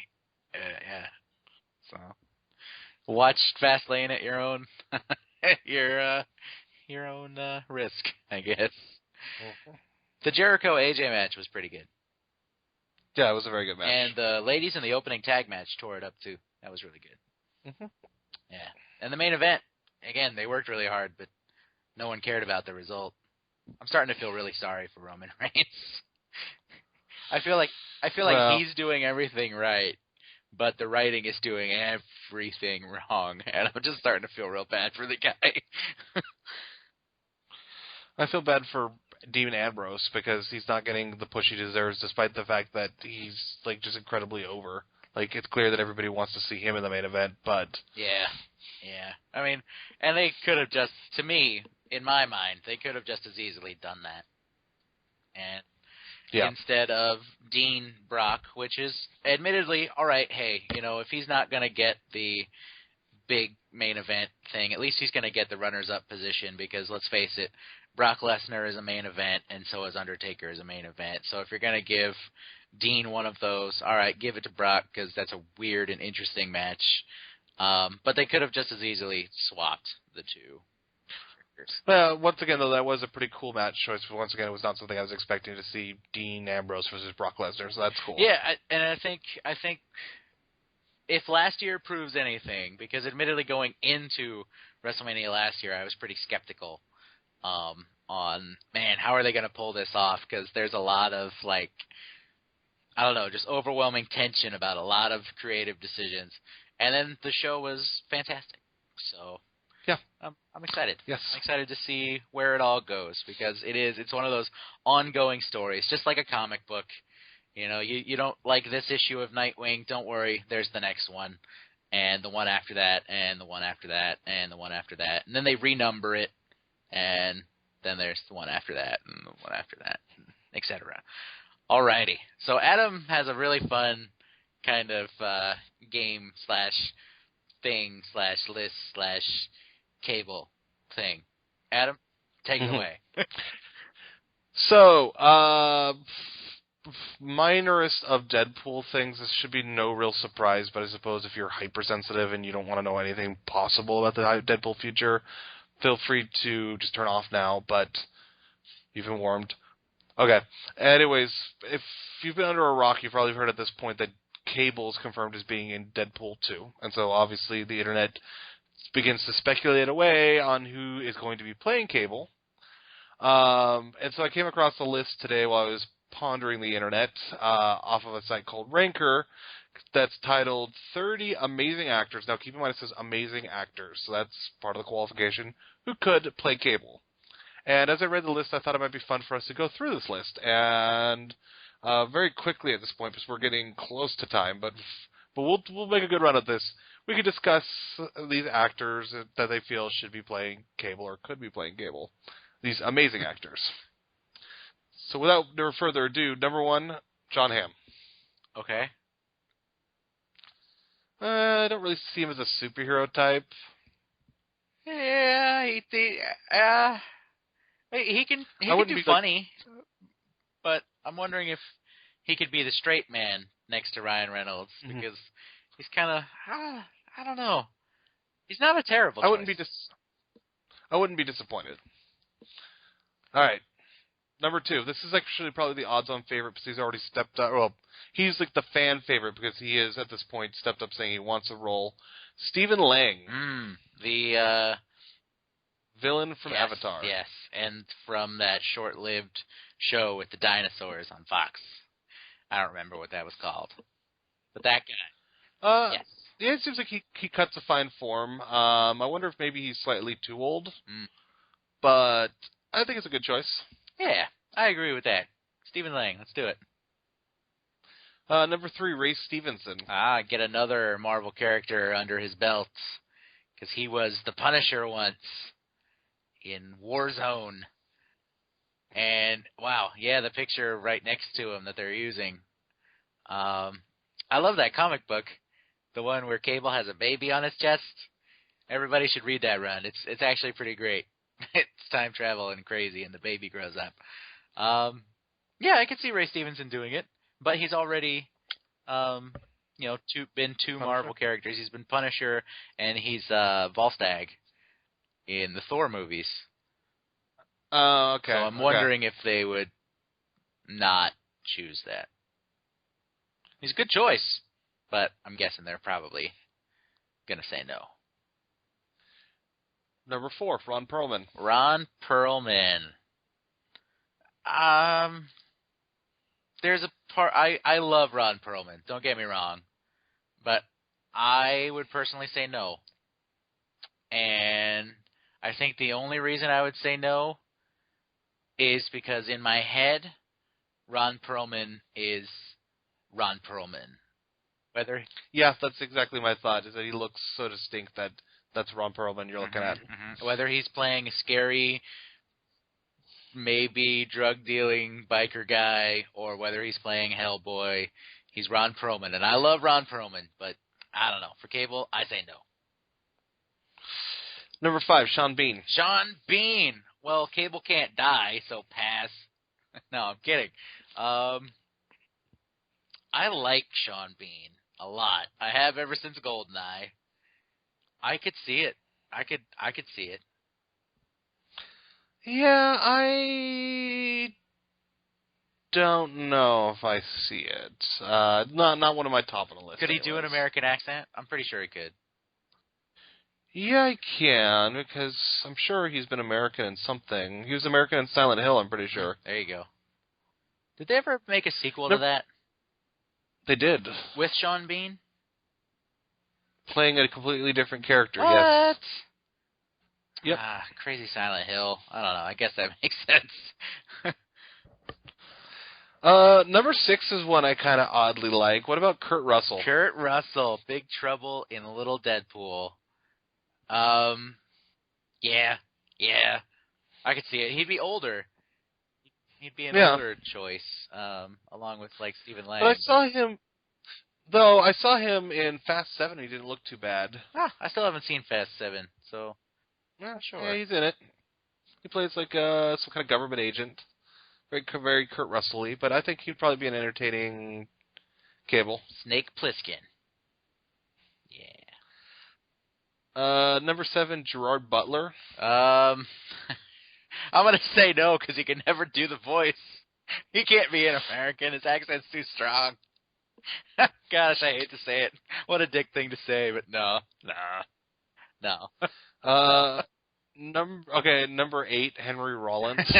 Yeah. So watch Fastlane at your own your own risk, I guess. Mm-hmm. The Jericho AJ match was pretty good. Yeah, it was a very good match. And the ladies in the opening tag match tore it up too. That was really good. Mm-hmm. Yeah. And the main event, again, they worked really hard, but no one cared about the result. I'm starting to feel really sorry for Roman Reigns. I feel like he's doing everything right, but the writing is doing everything wrong, and I'm just starting to feel real bad for the guy. I feel bad for Demon Ambrose because he's not getting the push he deserves, despite the fact that he's just incredibly over. It's clear that everybody wants to see him in the main event, but yeah. I mean, and they could have just, to me, in my mind, they could have just as easily done that. And instead of Dean Brock, which is admittedly, all right, hey, if he's not going to get the big main event thing, at least he's going to get the runners-up position because, let's face it, Brock Lesnar is a main event and so is Undertaker is a main event. So if you're going to give Dean one of those, all right, give it to Brock because that's a weird and interesting match. But they could have just as easily swapped the two. Well, once again, though, that was a pretty cool match choice. But once again, it was not something I was expecting to see Dean Ambrose versus Brock Lesnar, so that's cool. Yeah, I think if last year proves anything, because admittedly going into WrestleMania last year, I was pretty skeptical on, man, how are they going to pull this off? Because there's a lot of, I don't know, just overwhelming tension about a lot of creative decisions. And then the show was fantastic. So, yeah, I'm excited. Yes. I'm excited to see where it all goes because it's one of those ongoing stories, just like a comic book. You don't like this issue of Nightwing, don't worry, there's the next one, and the one after that, and the one after that, and the one after that. And then they renumber it, and then there's the one after that, and the one after that, etc. Alrighty. So Adam has a really fun kind of game / thing / list / cable thing. Adam, take it away. So, minorest of Deadpool things, this should be no real surprise, but I suppose if you're hypersensitive and you don't want to know anything possible about the Deadpool future, feel free to just turn off now, but you've been warned. Okay. Anyways, if you've been under a rock, you've probably heard at this point that Cable is confirmed as being in Deadpool 2. And so obviously the internet begins to speculate away on who is going to be playing Cable. And so I came across a list today while I was pondering the internet off of a site called Ranker that's titled 30 Amazing Actors. Now keep in mind it says amazing actors, so that's part of the qualification, who could play Cable. And as I read the list, I thought it might be fun for us to go through this list. And very quickly at this point, because we're getting close to time, but we'll make a good run at this. We could discuss these actors that they feel should be playing Cable or could be playing Cable. These amazing actors. So without further ado, number 1, John Hamm. Okay. I don't really see him as a superhero type. Yeah, he can do funny, but I'm wondering if he could be the straight man next to Ryan Reynolds because he's kind of I don't know. He's not a terrible choice. I wouldn't be disappointed. All right. Number 2. This is actually probably the odds-on favorite because he's already stepped up. Well, he's like the fan favorite because he is, at this point, stepped up saying he wants a role. Stephen Lang. The villain from Avatar. Yes, and from that short-lived show with the dinosaurs on Fox. I don't remember what that was called. But that guy. Yes. Yeah, it seems like he cuts a fine form. I wonder if maybe he's slightly too old. But I think it's a good choice. Yeah, I agree with that. Stephen Lang, let's do it. Number 3, Ray Stevenson. Get another Marvel character under his belt. Because he was the Punisher once in Warzone. And, wow, yeah, the picture right next to him that they're using. I love that comic book. The one where Cable has a baby on his chest. Everybody should read that run. It's actually pretty great. It's time travel and crazy, and the baby grows up. Yeah, I could see Ray Stevenson doing it, but he's already, been two Marvel characters. He's been Punisher, and he's Volstagg in the Thor movies. Oh, okay. So I'm wondering if they would not choose that. He's a good choice, but I'm guessing they're probably going to say no. Number 4, Ron Perlman. Ron Perlman. There's a part I love Ron Perlman. Don't get me wrong, but I would personally say no. And I think the only reason I would say no is because in my head, Ron Perlman is Ron Perlman. Yeah, that's exactly my thought. Is that he looks so distinct that's Ron Perlman you're looking at. Whether he's playing a scary maybe drug dealing biker guy, or whether he's playing Hellboy. He's Ron Perlman, and I love Ron Perlman, but I don't know. For Cable, I say no. Number 5, Sean Bean. Sean Bean. Well, Cable can't die, so pass. No, I'm kidding. I like Sean Bean a lot. I have ever since GoldenEye. I could see it. I could see it. Yeah, I don't know if I see it. Not one of my top on the list. Could he do an American accent? I'm pretty sure he could. Yeah, I can, because I'm sure he's been American in something. He was American in Silent Hill, I'm pretty sure. There you go. Did they ever make a sequel to that? They did. With Sean Bean? Playing a completely different character, what? yes. Yep. Crazy Silent Hill. I don't know. I guess that makes sense. Number 6 is one I kind of oddly like. What about Kurt Russell? Kurt Russell, Big Trouble in Little Deadpool. Yeah. I could see it. He'd be older. He'd be an older choice, along with, like, Stephen Lang. But I saw him in Fast 7. He didn't look too bad. I still haven't seen Fast 7, so... Yeah, sure. Yeah, he's in it. He plays, like, some kind of government agent. Very Kurt Russell-y, but I think he'd probably be an entertaining Cable. Snake Plissken. Yeah. Number 7, Gerard Butler. I'm going to say no, because he can never do the voice. He can't be an American. His accent's too strong. Gosh, I hate to say it. What a dick thing to say, but no. Number 8, Henry Rollins.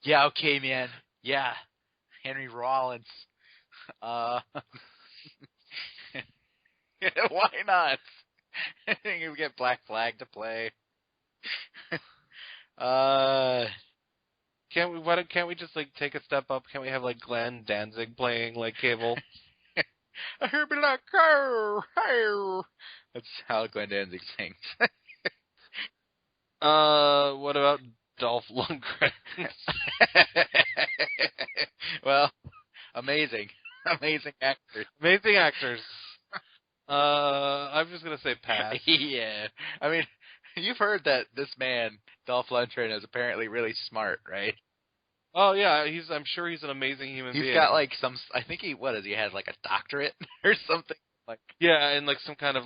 Yeah, okay, man. Yeah, Henry Rollins. Why not? I think we get Black Flag to play. Can't we just like take a step up? Can't we have like Glenn Danzig playing like Cable? I hear me like car. That's how Glenn Danzig sings. What about Dolph Lundgren? Well, amazing actors. Amazing actors. I'm just gonna say pass. Yeah, I mean, you've heard that this man Dolph Lundgren is apparently really smart, right? Oh yeah, I'm sure he's an amazing human being. He's got like I think he has like a doctorate or something. Like yeah, and like some kind of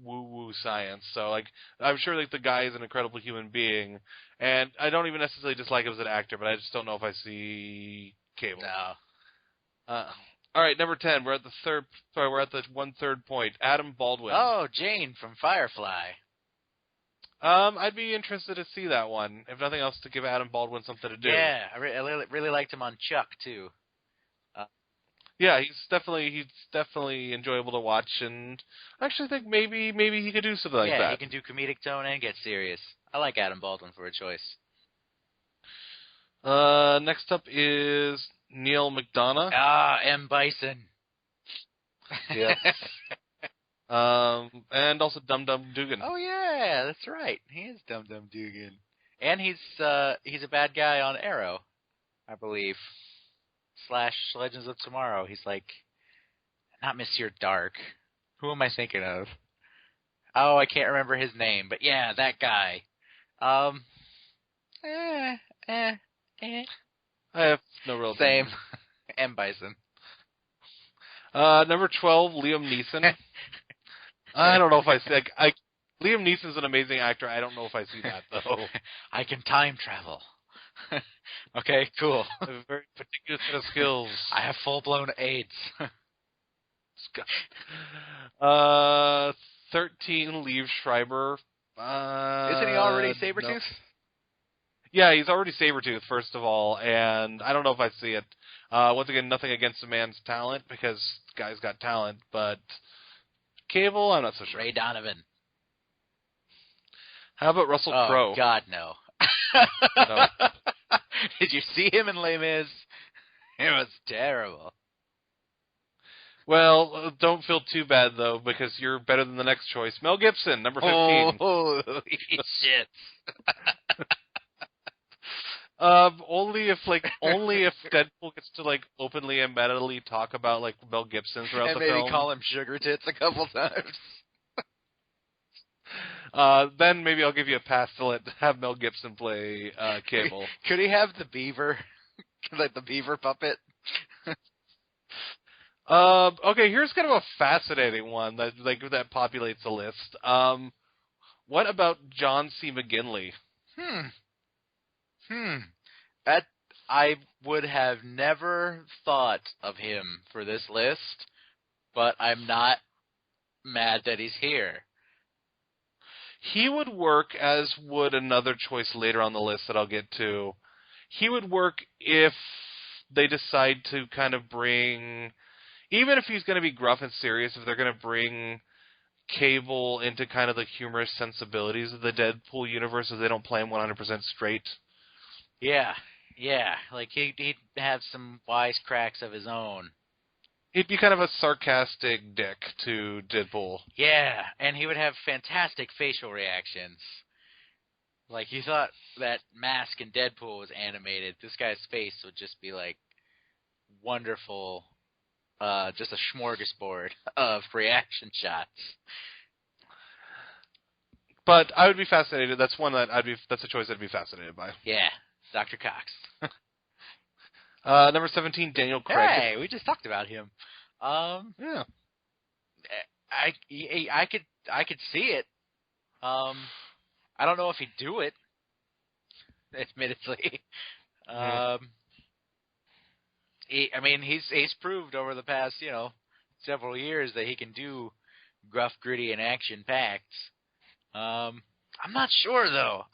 woo-woo science. So like I'm sure like the guy is an incredible human being, and I don't even necessarily dislike him as an actor, but I just don't know if I see Cable. No. All right, number 10. We're at the 1/3 point. Adam Baldwin. Oh, Jane from Firefly. I'd be interested to see that one. If nothing else, to give Adam Baldwin something to do. Yeah, I really liked him on Chuck too. Yeah, he's definitely enjoyable to watch, and I actually think maybe he could do something like that. Yeah, he can do comedic tone and get serious. I like Adam Baldwin for a choice. Next up is Neil McDonough. M. Bison. Yes. And also Dum Dum Dugan. Oh yeah, that's right. He is Dum Dum Dugan, and he's a bad guy on Arrow, I believe. / Legends of Tomorrow. He's like not Monsieur Dark. Who am I thinking of? Oh, I can't remember his name, but yeah, that guy. I have no real same. M. Bison. Number 12, Liam Neeson. I don't know if I see. Liam Neeson's an amazing actor. I don't know if I see that though. I can time travel. Okay, cool. I have a very particular set of skills. I have full-blown AIDS. 13, Liev Schreiber. Isn't he already Sabretooth? No. Yeah, he's already Sabretooth, first of all, and I don't know if I see it. Once again, nothing against the man's talent, because the guy's got talent, but Cable, I'm not so sure. Ray Donovan. How about Russell Crowe? Oh, God, no. No. Did you see him in Les Mis? It was terrible. Well, don't feel too bad, though, because you're better than the next choice. Mel Gibson, number 15. Holy shit. Only if Deadpool gets to like openly and metally talk about like Mel Gibson throughout And the maybe film. call him Sugar Tits a couple times. Then maybe I'll give you a pass to have Mel Gibson play Cable. Could he have the beaver, like the beaver puppet? Okay, here's kind of a fascinating one that populates the list. What about John C. McGinley? That I would have never thought of him for this list, but I'm not mad that he's here. He would work, as would another choice later on the list that I'll get to. He would work if they decide to kind of bring, even if he's going to be gruff and serious, if they're going to bring Cable into kind of the humorous sensibilities of the Deadpool universe, if they don't play him 100% straight. Yeah, like he'd have some wisecracks of his own. He'd be kind of a sarcastic dick to Deadpool. Yeah, and he would have fantastic facial reactions. Like, you thought that mask in Deadpool was animated. This guy's face would just be, like, wonderful, just a smorgasbord of reaction shots. But I would be fascinated. That's a choice I'd be fascinated by. Yeah, Dr. Cox. Number 17, Daniel Craig. Hey, we just talked about him. Yeah. I could see it. I don't know if he'd do it, admittedly. He's proved over the past, several years that he can do gruff, gritty, and action-packed. I'm not sure, though.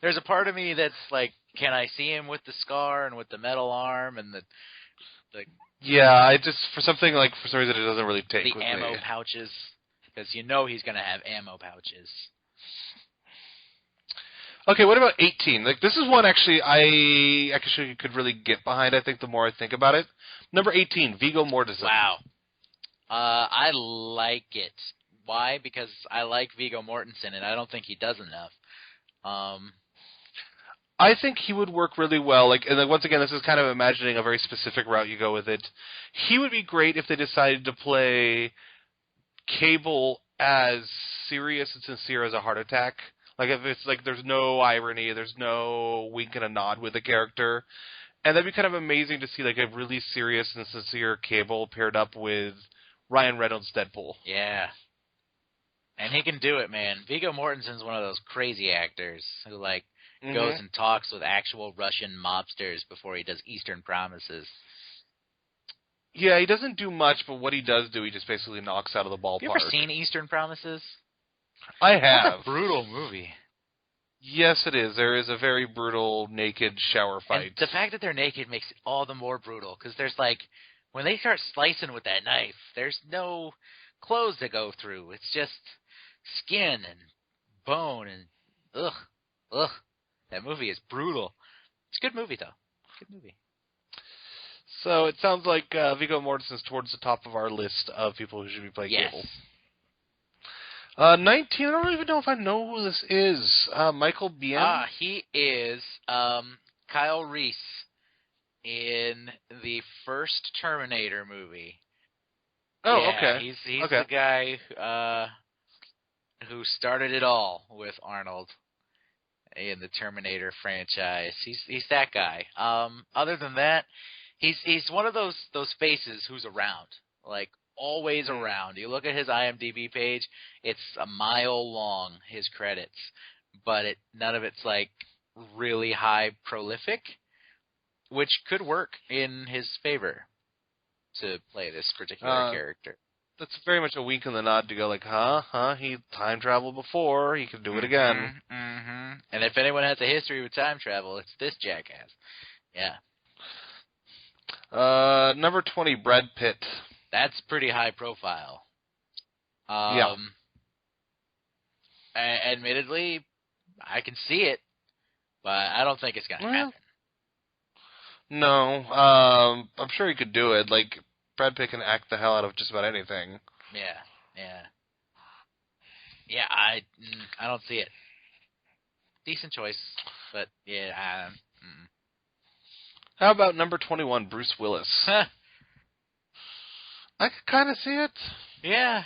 There's a part of me that's like, can I see him with the scar and with the metal arm and the Yeah, for some reason it doesn't really take the ammo pouches, because he's going to have ammo pouches. Okay, what about 18? This is one actually I actually could really get behind, I think, the more I think about it. Number 18, Viggo Mortensen. Wow. I like it. Why? Because I like Viggo Mortensen, and I don't think he does enough. I think he would work really well. Once again, this is kind of imagining a very specific route you go with it. He would be great if they decided to play Cable as serious and sincere as a heart attack. If it's there's no irony, there's no wink and a nod with the character. And that'd be kind of amazing to see a really serious and sincere Cable paired up with Ryan Reynolds' Deadpool. Yeah. And he can do it, man. Viggo Mortensen's one of those crazy actors who goes and talks with actual Russian mobsters before he does Eastern Promises. Yeah, he doesn't do much, but what he does do, he just basically knocks out of the ballpark. You ever seen Eastern Promises? I have. That's a brutal movie. Yes, it is. There is a very brutal naked shower fight. And the fact that they're naked makes it all the more brutal, because there's when they start slicing with that knife, there's no clothes to go through. It's just skin and bone and ugh. That movie is brutal. It's a good movie, though. Good movie. So it sounds like Viggo Mortensen's towards the top of our list of people who should be playing Cable. 19, I don't even know if I know who this is. Michael Biehn? He is Kyle Reese in the first Terminator movie. Oh, yeah, okay. He's the guy who started it all with Arnold in the Terminator franchise. He's that guy. Other than that, he's one of those faces who's around, always around. You look at his IMDb page, it's a mile long, his credits, but none of it's really high prolific, which could work in his favor to play this particular character. That's very much a wink and the nod to go he time traveled before, he can do it again. Mm-hmm. And if anyone has a history with time travel, it's this jackass. Yeah. Number 20, Brad Pitt. That's pretty high profile. Yeah. Admittedly, I can see it, but I don't think it's going to happen. No. I'm sure he could do it. Brad Pitt can act the hell out of just about anything. Yeah. Yeah, I don't see it. Decent choice, but yeah. How about number 21, Bruce Willis? I can kind of see it. Yeah.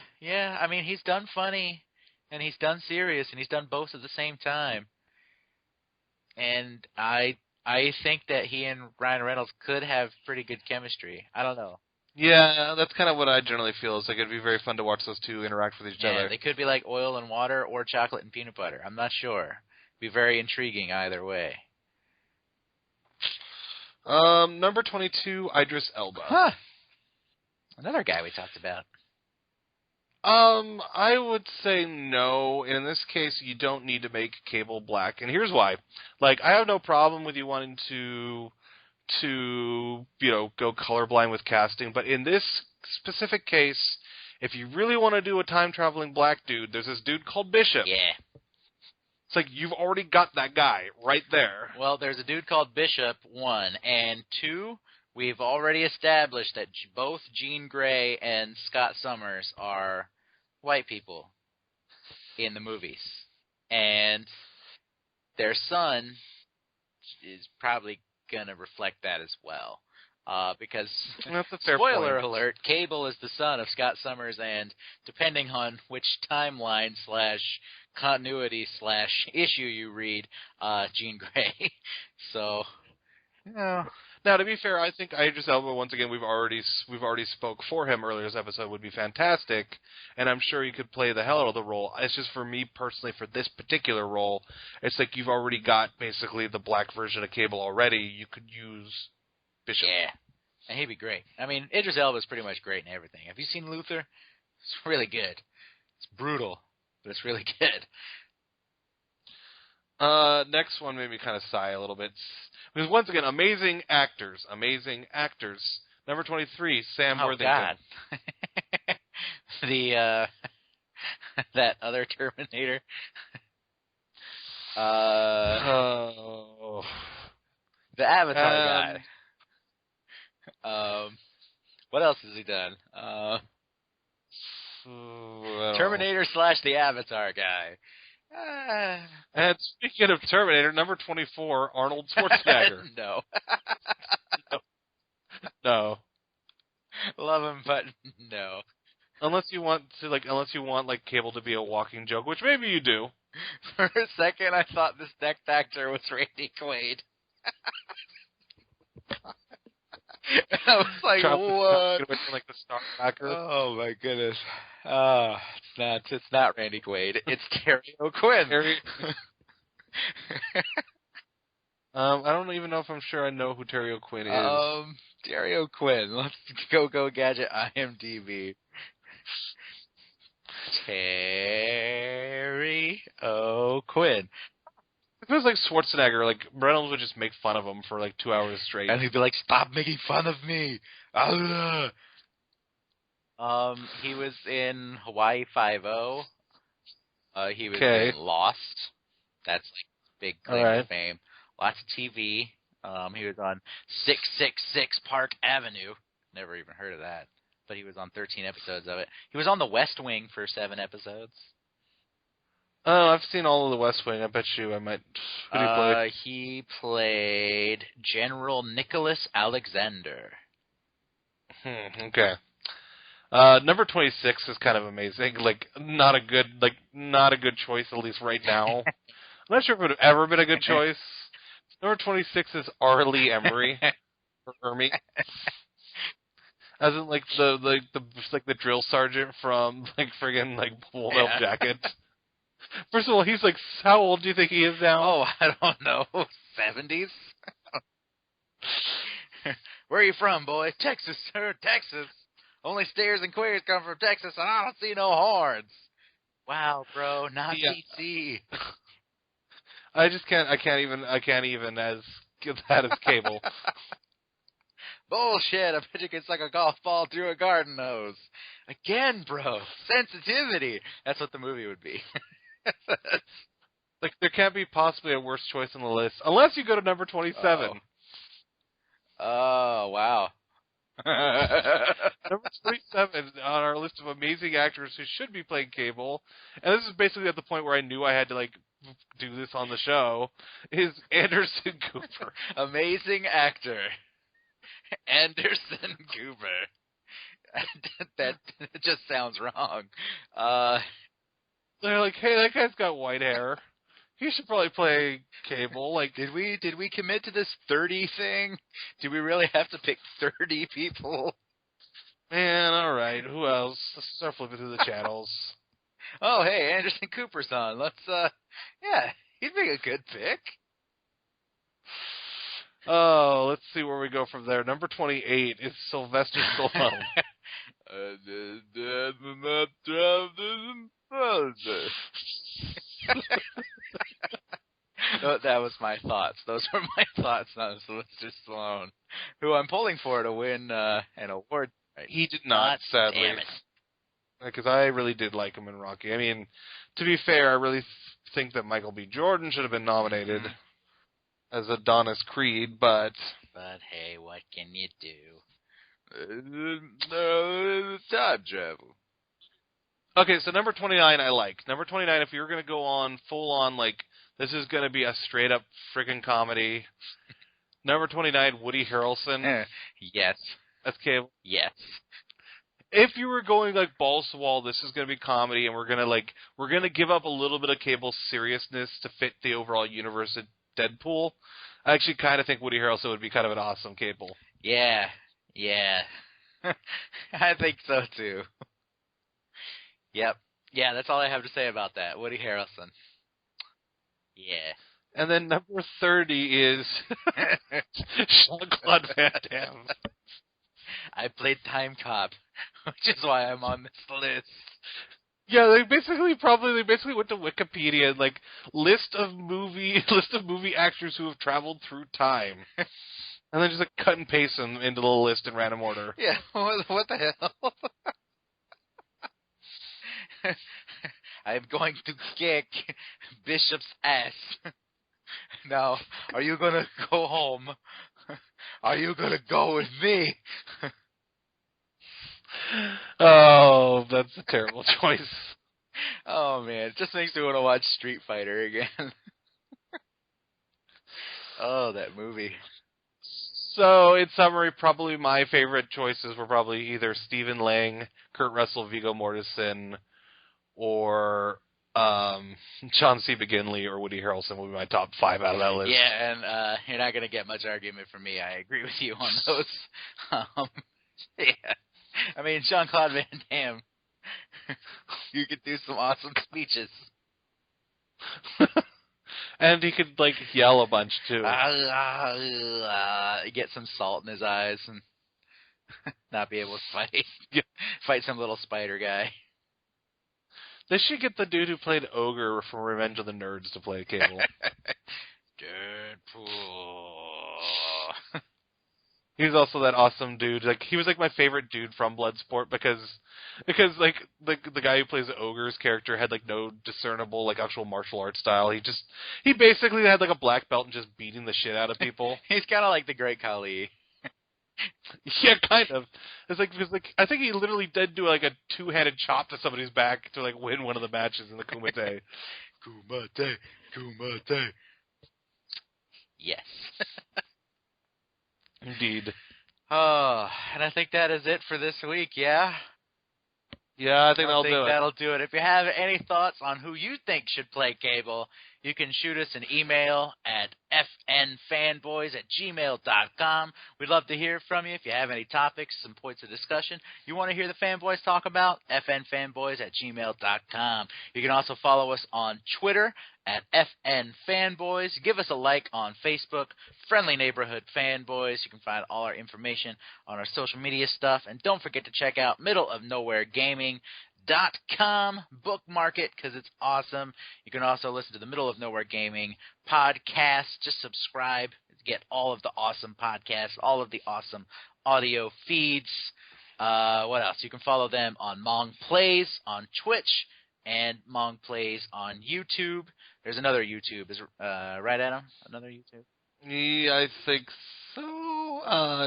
I mean, he's done funny, and he's done serious, and he's done both at the same time. And I think that he and Ryan Reynolds could have pretty good chemistry. I don't know. Yeah, that's kind of what I generally feel. Is like it'd be very fun to watch those two interact with each other. They could be like oil and water or chocolate and peanut butter. I'm not sure. Be very intriguing either way. Number 22, Idris Elba. Huh. Another guy we talked about. I would say no. In this case, you don't need to make Cable black, and here's why. Like, I have no problem with you wanting to go colorblind with casting, but in this specific case, if you really want to do a time traveling black dude, there's this dude called Bishop. Yeah. It's like you've already got that guy right there. Well, there's a dude called Bishop, 1, and 2, we've already established that both Jean Grey and Scott Summers are white people in the movies. And their son is probably going to reflect that as well. Because, that's a fair spoiler point. alert, Cable is the son of Scott Summers, and depending on which timeline / continuity / issue you read, Jean Grey. So, yeah. Now, to be fair, I think Idris Elba, once again, we've already spoke for him earlier this episode, would be fantastic, and I'm sure he could play the hell out of the role. It's just for me personally, for this particular role, it's like you've already got basically the black version of Cable already. You could use Bishop. Yeah, and he'd be great. I mean, Idris Elba is pretty much great in everything. Have you seen Luther? It's really good. It's brutal, but it's really good. Next one made me kind of sigh a little bit. Because once again, amazing actors. Number 23, Sam Worthington. Oh, God. The, that other Terminator. The Avatar guy. What else has he done? Terminator / the Avatar guy. And speaking of Terminator, number 24, Arnold Schwarzenegger. No. No. Love him, but no. Unless you want Cable to be a walking joke, which maybe you do. For a second, I thought this next actor was Randy Quaid. I was like, what? Like the Star Packer. Oh my goodness. It's not Randy Quaid. It's Terry O'Quinn. I don't even know if I'm sure I know who Terry O'Quinn is. Terry O'Quinn. Let's go gadget IMDb. Terry O'Quinn. It feels like Schwarzenegger, like Reynolds would just make fun of him for like 2 hours straight. And he'd be like, "Stop making fun of me." He was in Hawaii Five-0. He was in Lost. That's like big claim to fame. Lots of TV. He was on 666 Park Avenue. Never even heard of that. But he was on 13 episodes of it. He was on The West Wing for 7 episodes. Oh, I've seen all of The West Wing. I bet you I might. Who did he play? He played General Nicholas Alexander. Okay. Number 26 is kind of amazing. Like, not a good choice, at least right now. I'm not sure if it would have ever been a good choice. Number 26 is Arlie Emery. Or Ermy. As in, like, the drill sergeant from, like, friggin', like, Full Metal Jacket. First of all, he's like, how old do you think he is now? Oh, I don't know. 70s? Where are you from, boy? Texas, sir. Texas. Only stairs and queers come from Texas, and I don't see no horns. Wow, bro. Not PC. I can't even as give that as Cable. Bullshit. I bet you can suck a golf ball through a garden hose. Again, bro. Sensitivity. That's what the movie would be. Like, there can't be possibly a worse choice on the list, unless you go to number 27. Oh wow. Number 27 on our list of amazing actors who should be playing Cable, and this is basically at the point where I knew I had to, like, do this on the show, is Anderson Cooper. Amazing actor. Anderson Cooper. That just sounds wrong. They're like, hey, that guy's got white hair. He should probably play Cable. Like, did we commit to this 30 thing? Do we really have to pick 30 people? Man, all right. Who else? Let's start flipping through the channels. Oh, hey, Anderson Cooper's on. Let's, yeah, he'd make a good pick. Oh, let's see where we go from there. Number 28 is Sylvester Stallone. That was my thoughts. Those were my thoughts on Sylvester Stallone, who I'm pulling for to win an award. Right. He did not, sadly. Damn it. Because I really did like him in Rocky. I mean, to be fair, I really think that Michael B. Jordan should have been nominated as Adonis Creed, but... But hey, what can you do? Time travel. Okay, so number 29 I like. Number 29, if you're going to go on full on, like, this is going to be a straight-up freaking comedy. Number 29, Woody Harrelson. Yes. That's Cable. Yes. If you were going like balls to wall, this is going to be comedy, and we're gonna give up a little bit of Cable's seriousness to fit the overall universe of Deadpool. I actually kind of think Woody Harrelson would be kind of an awesome Cable. Yeah. I think so too. Yep. Yeah, that's all I have to say about that. Woody Harrelson. Yeah. And then number 30 is Jean-Claude Van Damme. I played Time Cop, which is why I'm on this list. Yeah, they basically went to Wikipedia and like list of movie actors who have traveled through time, and then just like cut and paste them into the list in random order. Yeah, what the hell? I'm going to kick Bishop's ass. Now, are you gonna go home? Are you gonna go with me? Oh, that's a terrible choice. Oh man, it just makes me want to watch Street Fighter again. Oh, that movie. So, in summary, probably my favorite choices were probably either Stephen Lang, Kurt Russell, Viggo Mortensen, or John C. McGinley or Woody Harrelson will be my top 5 out of that list. Yeah, and you're not going to get much argument from me. I agree with you on those. Yeah. I mean, Jean-Claude Van Damme, you could do some awesome speeches. And he could, like, yell a bunch, too. Get some salt in his eyes and not be able to fight. Fight some little spider guy. They should get the dude who played Ogre from Revenge of the Nerds to play Cable. Deadpool. He was also that awesome dude. Like he was like my favorite dude from Bloodsport because like the guy who plays Ogre's character had like no discernible like actual martial arts style. He basically had like a black belt and just beating the shit out of people. He's kind of like the Great Khali. Yeah, kind of. It's like because like I think he literally did do like a 2-handed chop to somebody's back to like win one of the matches in the Kumite. Kumite. Yes. Indeed. Oh, and I think that is it for this week, yeah? Yeah, I think that'll do it. If you have any thoughts on who you think should play Cable, you can shoot us an email at fnfanboys@gmail.com. We'd love to hear from you. If you have any topics, some points of discussion you want to hear the fanboys talk about, fnfanboys@gmail.com. You can also follow us on Twitter at fnfanboys. Give us a like on Facebook, Friendly Neighborhood Fanboys. You can find all our information on our social media stuff. And don't forget to check out middleofnowheregaming.com. Bookmark it because it's awesome. You can also listen to the Middle of Nowhere Gaming podcast. Just subscribe to get all of the awesome podcasts, all of the awesome audio feeds. What else? You can follow them on Mong Plays on Twitch and Mong Plays on YouTube. There's another YouTube. Right, Adam? Another YouTube? Yeah, I think so.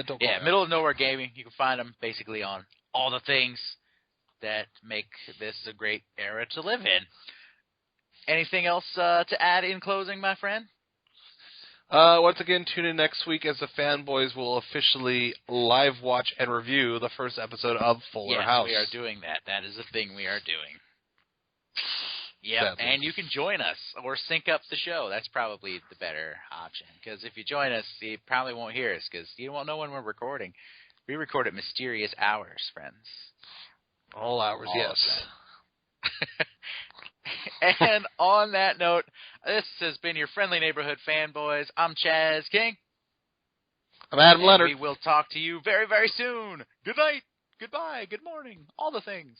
Don't Yeah, Middle of Nowhere Gaming. You can find them basically on all the things that make this a great era to live in. Anything else to add in closing, my friend? Once again, tune in next week as the Fanboys will officially live watch and review the first episode of Fuller House. Yes, we are doing that. That is a thing we are doing. Yeah, and you can join us or sync up the show. That's probably the better option, because if you join us, you probably won't hear us because you won't know when we're recording. We record at mysterious hours, friends. All hours, yes. And on that note, this has been your friendly neighborhood fanboys. I'm Chaz King. I'm Adam Leonard. We will talk to you very, very soon. Good night. Goodbye. Good morning. All the things.